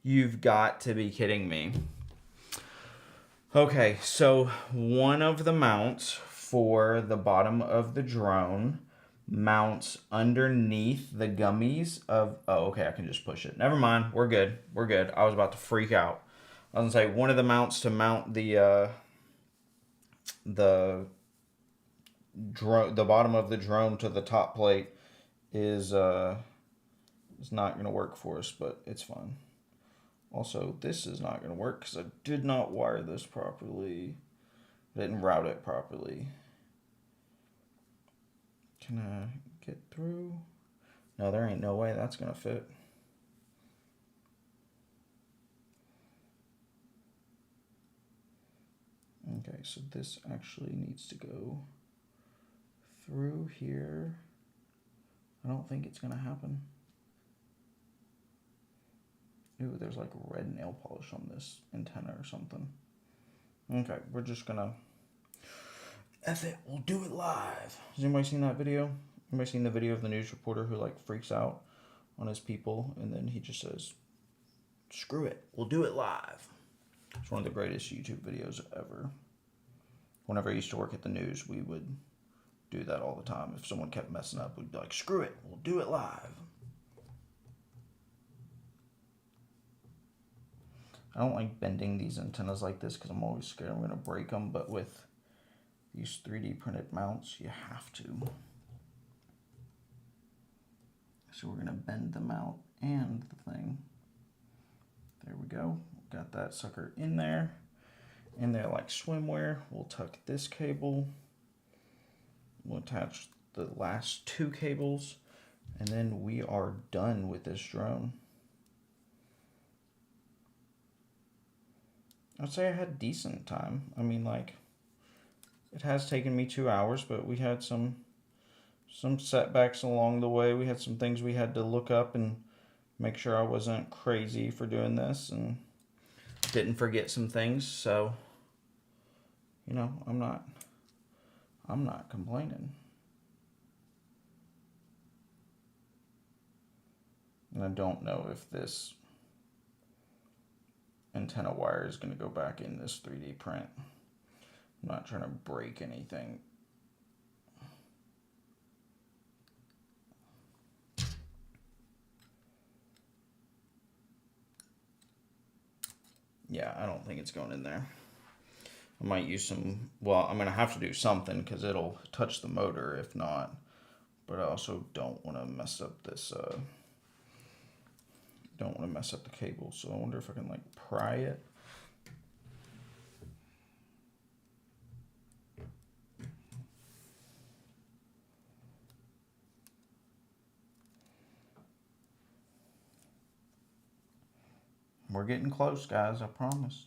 You've got to be kidding me. Okay, so one of the mounts for the bottom of the drone mounts underneath the gummies of... Oh, okay, I can just push it. Never mind, we're good. We're good. I was about to freak out. I was gonna say, one of the mounts to mount the bottom of the drone to the top plate is not gonna work for us, but it's fine. Also, this is not going to work because I did not wire this properly. I didn't route it properly. Can I get through? No, there ain't no way that's going to fit. Okay, so this actually needs to go through here. I don't think it's going to happen. Ooh, there's like red nail polish on this antenna or something. Okay, we're just gonna... F it, we'll do it live. Has anybody seen that video? Anybody seen the video of the news reporter who like freaks out on his people and then he just says, screw it, we'll do it live. It's one of the greatest YouTube videos ever. Whenever I used to work at the news, we would do that all the time. If someone kept messing up, we'd be like, screw it, we'll do it live. I don't like bending these antennas like this because I'm always scared I'm going to break them, but with these 3D printed mounts, you have to. So we're going to bend the mount and the thing. There we go. Got that sucker in there like swimwear. We'll tuck this cable. We'll attach the last 2 cables, and then we are done with this drone. I'd say I had decent time. I mean, like, it has taken me 2 hours, but we had some setbacks along the way. We had some things we had to look up and make sure I wasn't crazy for doing this, and didn't forget some things. So You know, I'm not complaining. And I don't know if this antenna wire is going to go back in this 3D print. I'm not trying to break anything. Yeah, I don't think it's going in there. I might use some, well, I'm going to have to do something because it'll touch the motor if not. But I also don't want to mess up this, don't want to mess up the cable. So I wonder if I can like pry it. We're getting close, guys, I promise.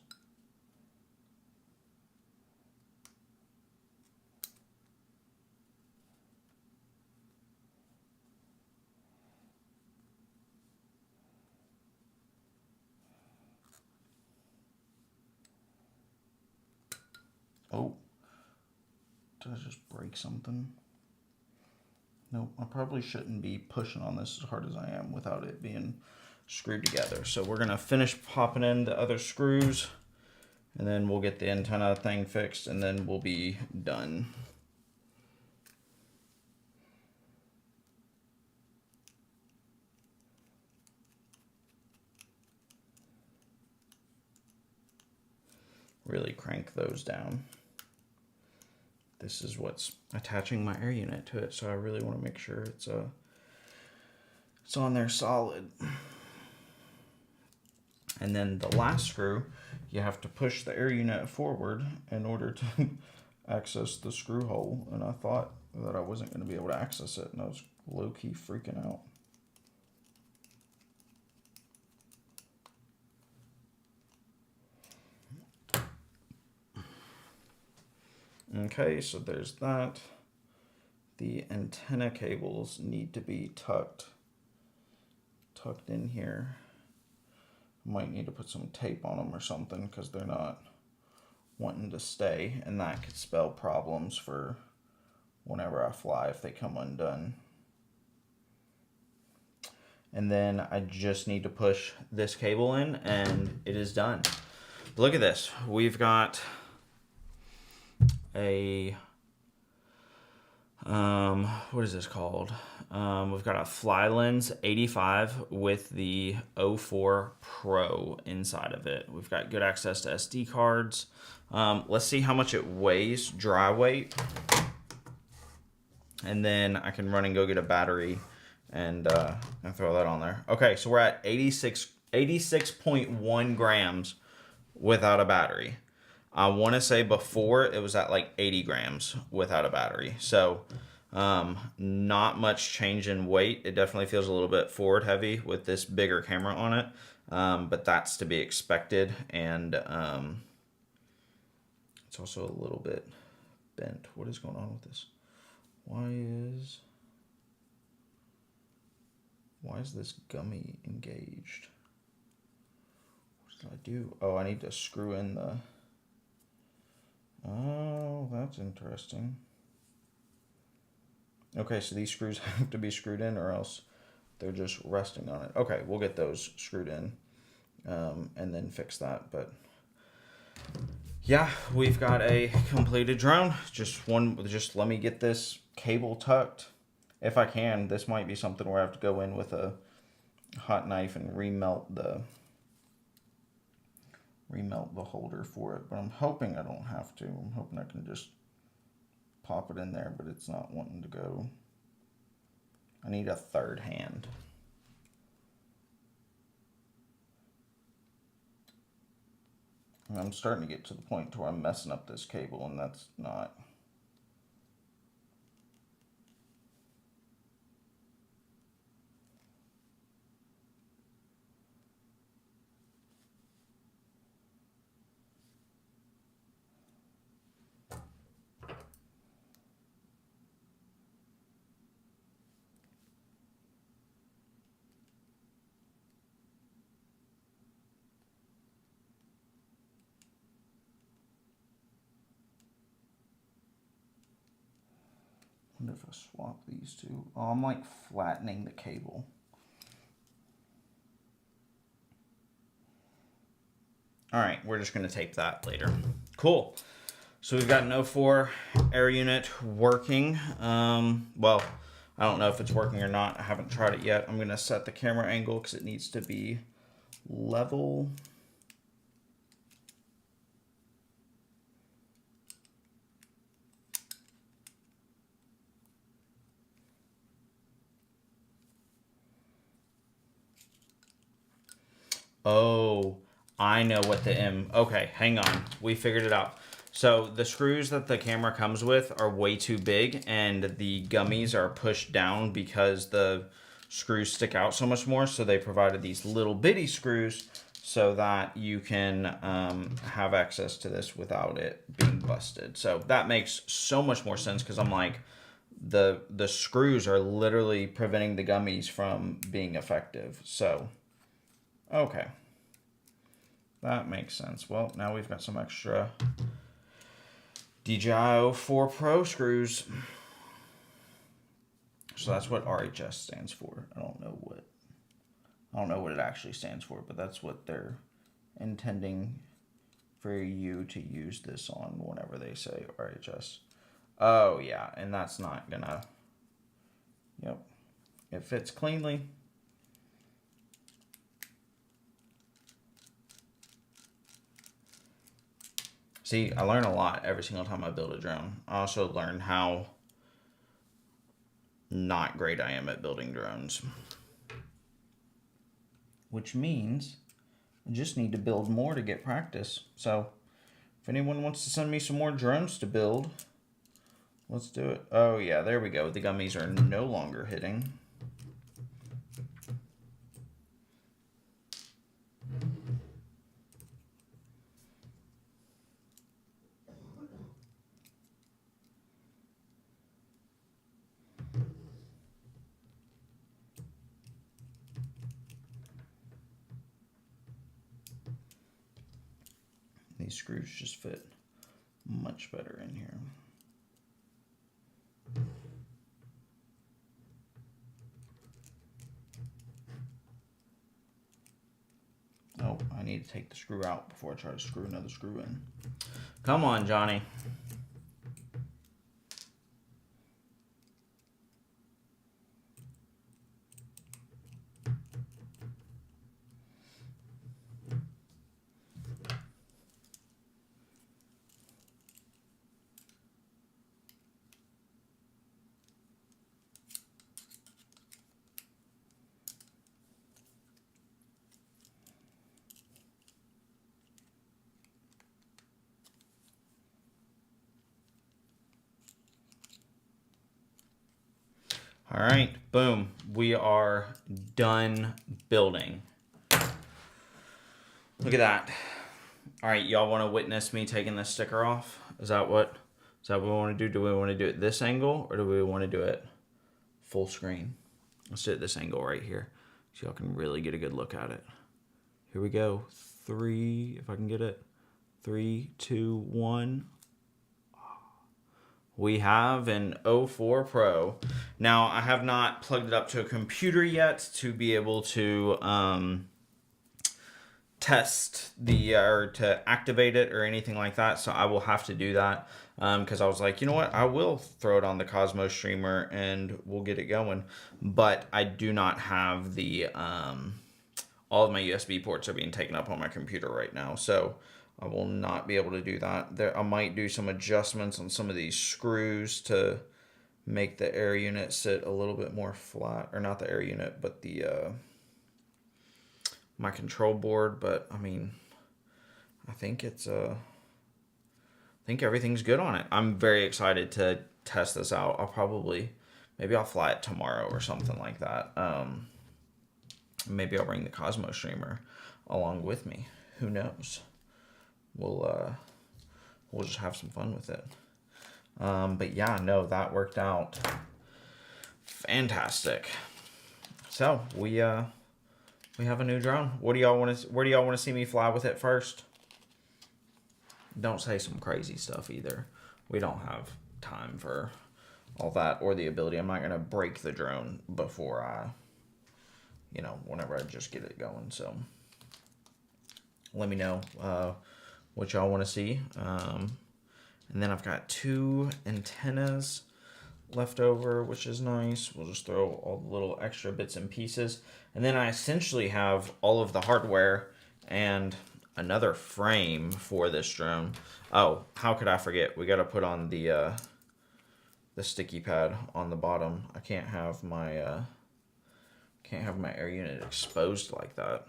Oh, did I just break something? Nope, I probably shouldn't be pushing on this as hard as I am without it being screwed together. So we're gonna finish popping in the other screws and then we'll get the antenna thing fixed and then we'll be done. Really crank those down. This is what's attaching my air unit to it, so I really want to make sure it's on there solid. And then the last screw, you have to push the air unit forward in order to access the screw hole. And I thought that I wasn't going to be able to access it, and I was low-key freaking out. Okay, so there's that. The antenna cables need to be tucked in here. Might need to put some tape on them or something because they're not wanting to stay, and that could spell problems for whenever I fly if they come undone. And then I just need to push this cable in and it is done. Look at this. We've got a what is this called? We've got a Flylens 85 with the 04 Pro inside of it. We've got good access to SD cards. Let's see how much it weighs, dry weight. And then I can run and go get a battery and throw that on there. Okay, so we're at 86.1 grams without a battery. I want to say before it was at like 80 grams without a battery. So not much change in weight. It definitely feels a little bit forward heavy with this bigger camera on it. But that's to be expected. And it's also a little bit bent. What is going on with this? Why is this gummy engaged? What did I do? Oh, I need to screw in the... Oh, that's interesting. Okay, so these screws have to be screwed in or else they're just resting on it. Okay, we'll get those screwed in and then fix that. But yeah, we've got a completed drone. Just let me get this cable tucked. If I can, this might be something where I have to go in with a hot knife and remelt the holder for it, but I'm hoping I don't have to. I'm hoping I can just pop it in there, but it's not wanting to go. I need a third hand. And I'm starting to get to the point where I'm messing up this cable, and that's not... wonder if I swap these two. Oh, I'm like flattening the cable. All right, we're just gonna tape that later. Cool. So we've got an 04 air unit working. Well, I don't know if it's working or not. I haven't tried it yet. I'm gonna set the camera angle because it needs to be level. Oh, I know what the okay, hang on. We figured it out. So the screws that the camera comes with are way too big, and the gummies are pushed down because the screws stick out so much more. So they provided these little bitty screws so that you can have access to this without it being busted. So that makes so much more sense because I'm like, the screws are literally preventing the gummies from being effective. So, okay. That makes sense. Well, now we've got some extra DJI 04 Pro screws. So that's what RHS stands for. I don't know what it actually stands for, but that's what they're intending for you to use this on whenever they say RHS. Oh yeah, and that's not gonna, yep, it fits cleanly. See, I learn a lot every single time I build a drone. I also learn how not great I am at building drones. Which means I just need to build more to get practice. So if anyone wants to send me some more drones to build, let's do it. Oh yeah, there we go. The gummies are no longer hitting. These screws just fit much better in here. Oh, I need to take the screw out before I try to screw another screw in. Come on, Johnny. All right, boom. We are done building. Look at that. All right, y'all want to witness me taking this sticker off? Is that what we want to do? Do we want to do it this angle or do we want to do it full screen? Let's do it this angle right here so y'all can really get a good look at it. Here we go. 3, if I can get it. 3, 2, 1. We have an 04 Pro. Now, I have not plugged it up to a computer yet to be able to test or to activate it or anything like that. So I will have to do that because I was like, you know what? I will throw it on the Cosmos streamer and we'll get it going. But I do not have the, all of my USB ports are being taken up on my computer right now. So I will not be able to do that. I might do some adjustments on some of these screws to make the air unit sit a little bit more flat, or not the air unit, but the my control board. But I mean, I think it's I think everything's good on it. I'm very excited to test this out. Maybe I'll fly it tomorrow or something like that. Maybe I'll bring the Cosmos streamer along with me. Who knows? We'll just have some fun with it. But yeah, no, that worked out fantastic. So we have a new drone. Where do y'all want to see me fly with it first? Don't say some crazy stuff either. We don't have time for all that, or the ability. I'm not going to break the drone before I, whenever I just get it going. So let me know what y'all want to see. And then I've got 2 antennas left over, which is nice. We'll just throw all the little extra bits and pieces. And then I essentially have all of the hardware and another frame for this drone. Oh, how could I forget? We got to put on the sticky pad on the bottom. I can't have my air unit exposed like that.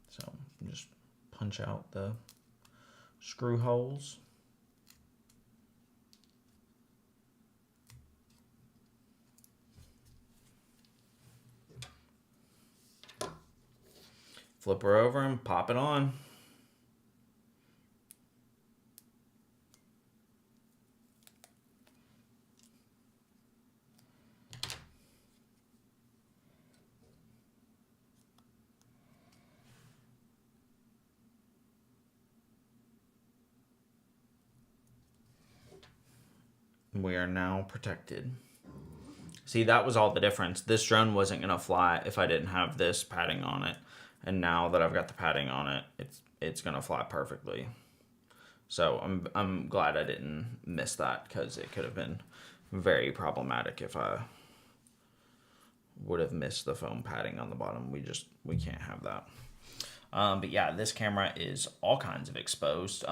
So just punch out the screw holes. Flip her over and pop it on. We are now protected. See, that was all the difference. This drone wasn't going to fly if I didn't have this padding on it. And now that I've got the padding on it, it's going to fly perfectly. So I'm glad I didn't miss that, because it could have been very problematic if I would have missed the foam padding on the bottom. We can't have that. But yeah, this camera is all kinds of exposed,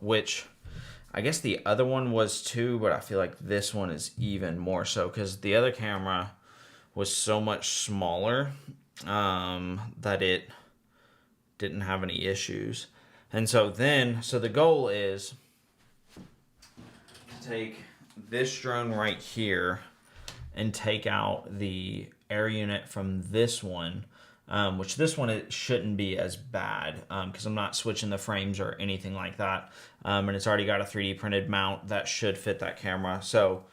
which I guess the other one was too, but I feel like this one is even more so, because the other camera was so much smaller that it didn't have any issues. And so the goal is to take this drone right here and take out the air unit from this one, which this one, it shouldn't be as bad because I'm not switching the frames or anything like that. And it's already got a 3D printed mount that should fit that camera. So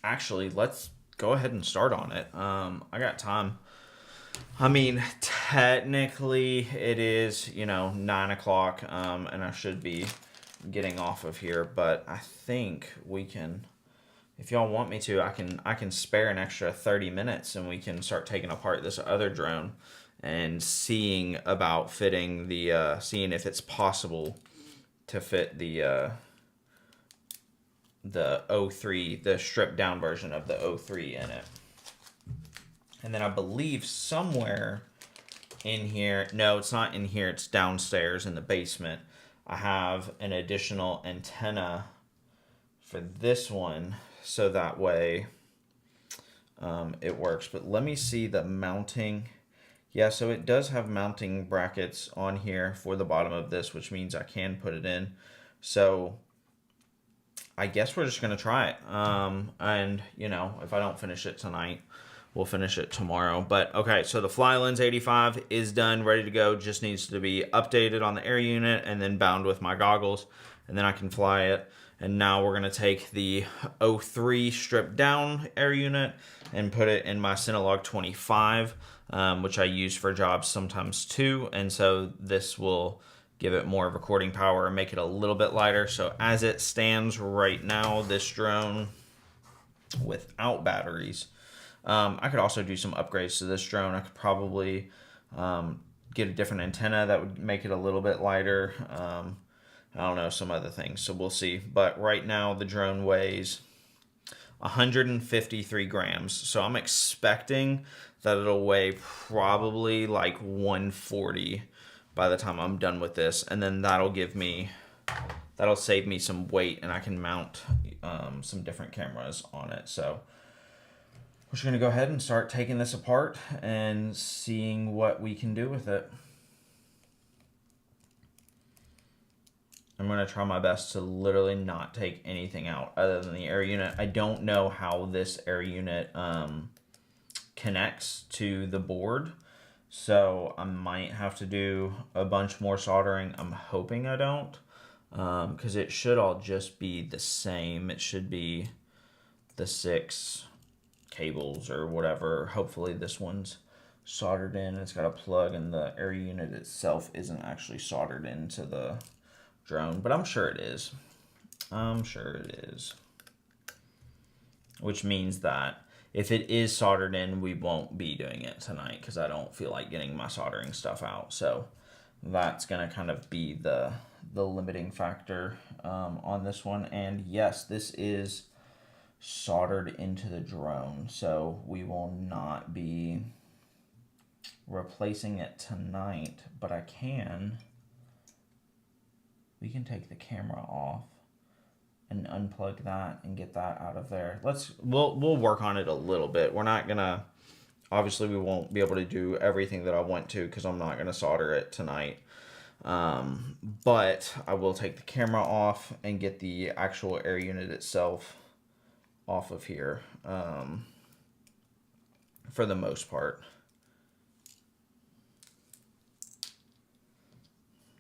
actually, let's go ahead and start on it. I got time. I mean, technically it is, 9 o'clock, and I should be getting off of here, but I think we can, if y'all want me to, I can spare an extra 30 minutes and we can start taking apart this other drone and seeing about fitting the, seeing if it's possible to fit the 03, the stripped down version of the 03 in it. And then I believe somewhere in here, no, it's not in here, it's downstairs in the basement, I have an additional antenna for this one, so that way it works. But let me see the mounting. Yeah, so it does have mounting brackets on here for the bottom of this, which means I can put it in. So I guess we're just going to try it. And, if I don't finish it tonight, we'll finish it tomorrow. But okay, so the FlyLens 85 is done, ready to go. Just needs to be updated on the air unit and then bound with my goggles, and then I can fly it. And now we're gonna take the 03 stripped down air unit and put it in my Cinelog 25, which I use for jobs sometimes too. And so this will give it more recording power and make it a little bit lighter. So as it stands right now, this drone without batteries, I could also do some upgrades to this drone. I could probably get a different antenna that would make it a little bit lighter. I don't know, some other things, so we'll see. But right now the drone weighs 153 grams. So I'm expecting that it'll weigh probably like 140 by the time I'm done with this. And then that'll save me some weight, and I can mount some different cameras on it. So we're just gonna go ahead and start taking this apart and seeing what we can do with it. I'm gonna try my best to literally not take anything out other than the air unit. I don't know how this air unit connects to the board, so I might have to do a bunch more soldering. I'm hoping I don't, because it should all just be the same. It should be the 6 cables or whatever. Hopefully this one's soldered in. It's got a plug, and the air unit itself isn't actually soldered into the drone, but I'm sure it is. I'm sure it is. Which means that if it is soldered in, we won't be doing it tonight because I don't feel like getting my soldering stuff out. So that's going to kind of be the limiting factor on this one. And yes, this is soldered into the drone, so we will not be replacing it tonight, but we can take the camera off and unplug that and get that out of there. We'll work on it a little bit. We're not gonna, obviously we won't be able to do everything that I want to because I'm not gonna solder it tonight. But I will take the camera off and get the actual air unit itself off of here for the most part.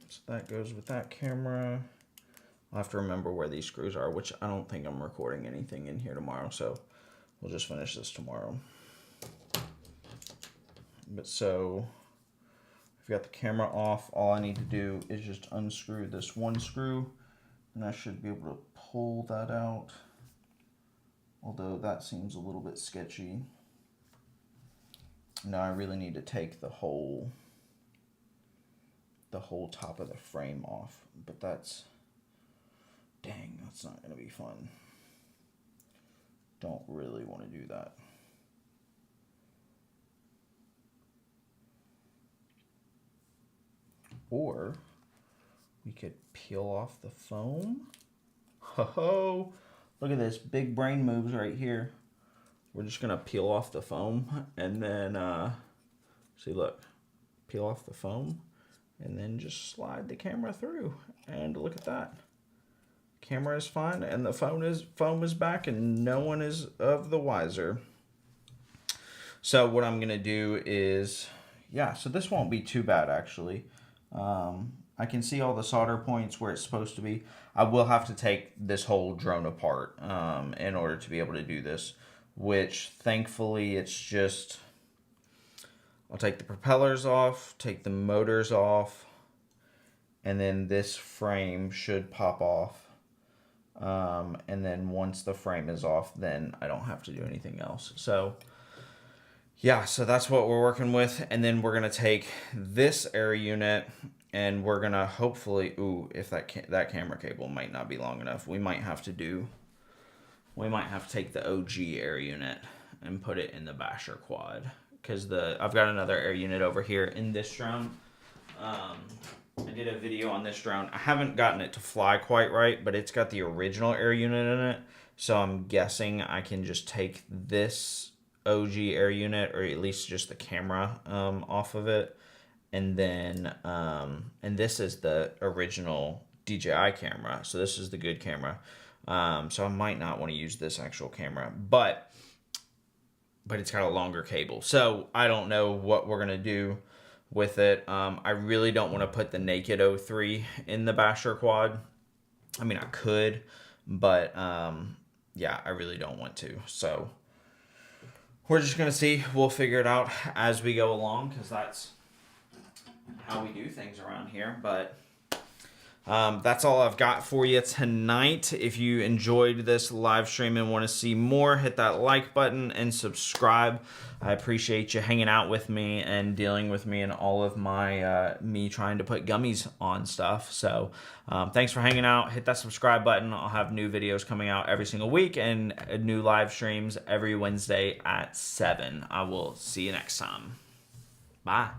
So that goes with that camera. I'll have to remember where these screws are, which I don't think I'm recording anything in here tomorrow, so we'll just finish this tomorrow. But so, if you got the camera off, all I need to do is just unscrew this one screw, and I should be able to pull that out. Although that seems a little bit sketchy. Now I really need to take the whole top of the frame off, but that's not going to be fun. Don't really want to do that. Or we could peel off the foam. Ho-ho! Look at this, big brain moves right here. We're just going to peel off the foam and then, see, look, peel off the foam and then just slide the camera through. And look at that. Camera is fine and the foam is back and no one is of the wiser. So what I'm going to do is, yeah, so this won't be too bad actually. I can see all the solder points where it's supposed to be. I will have to take this whole drone apart in order to be able to do this, which thankfully it's just, I'll take the propellers off, take the motors off, and then this frame should pop off. And then once the frame is off, then I don't have to do anything else. So yeah, so that's what we're working with. And then we're going to take this air unit and we're going to hopefully, if that camera cable might not be long enough, we might have to take the OG air unit and put it in the Basher quad. Because I've got another air unit over here in this drone. I did a video on this drone. I haven't gotten it to fly quite right, but it's got the original air unit in it. So I'm guessing I can just take this OG air unit, or at least just the camera off of it. And then, and this is the original DJI camera. So this is the good camera. So I might not want to use this actual camera, but it's got a longer cable. So I don't know what we're going to do with it. I really don't want to put the naked 03 in the Basher quad. I mean, I could, but yeah, I really don't want to. So we're just going to see. We'll figure it out as we go along, because that's how we do things around here. But that's all I've got for you tonight. If you enjoyed this live stream and want to see more, hit that like button and subscribe. I appreciate you hanging out with me and dealing with me and all of my me trying to put gummies on stuff. So thanks for hanging out. Hit that subscribe button. I'll have new videos coming out every single week and new live streams every Wednesday at 7. I will see you next time. Bye.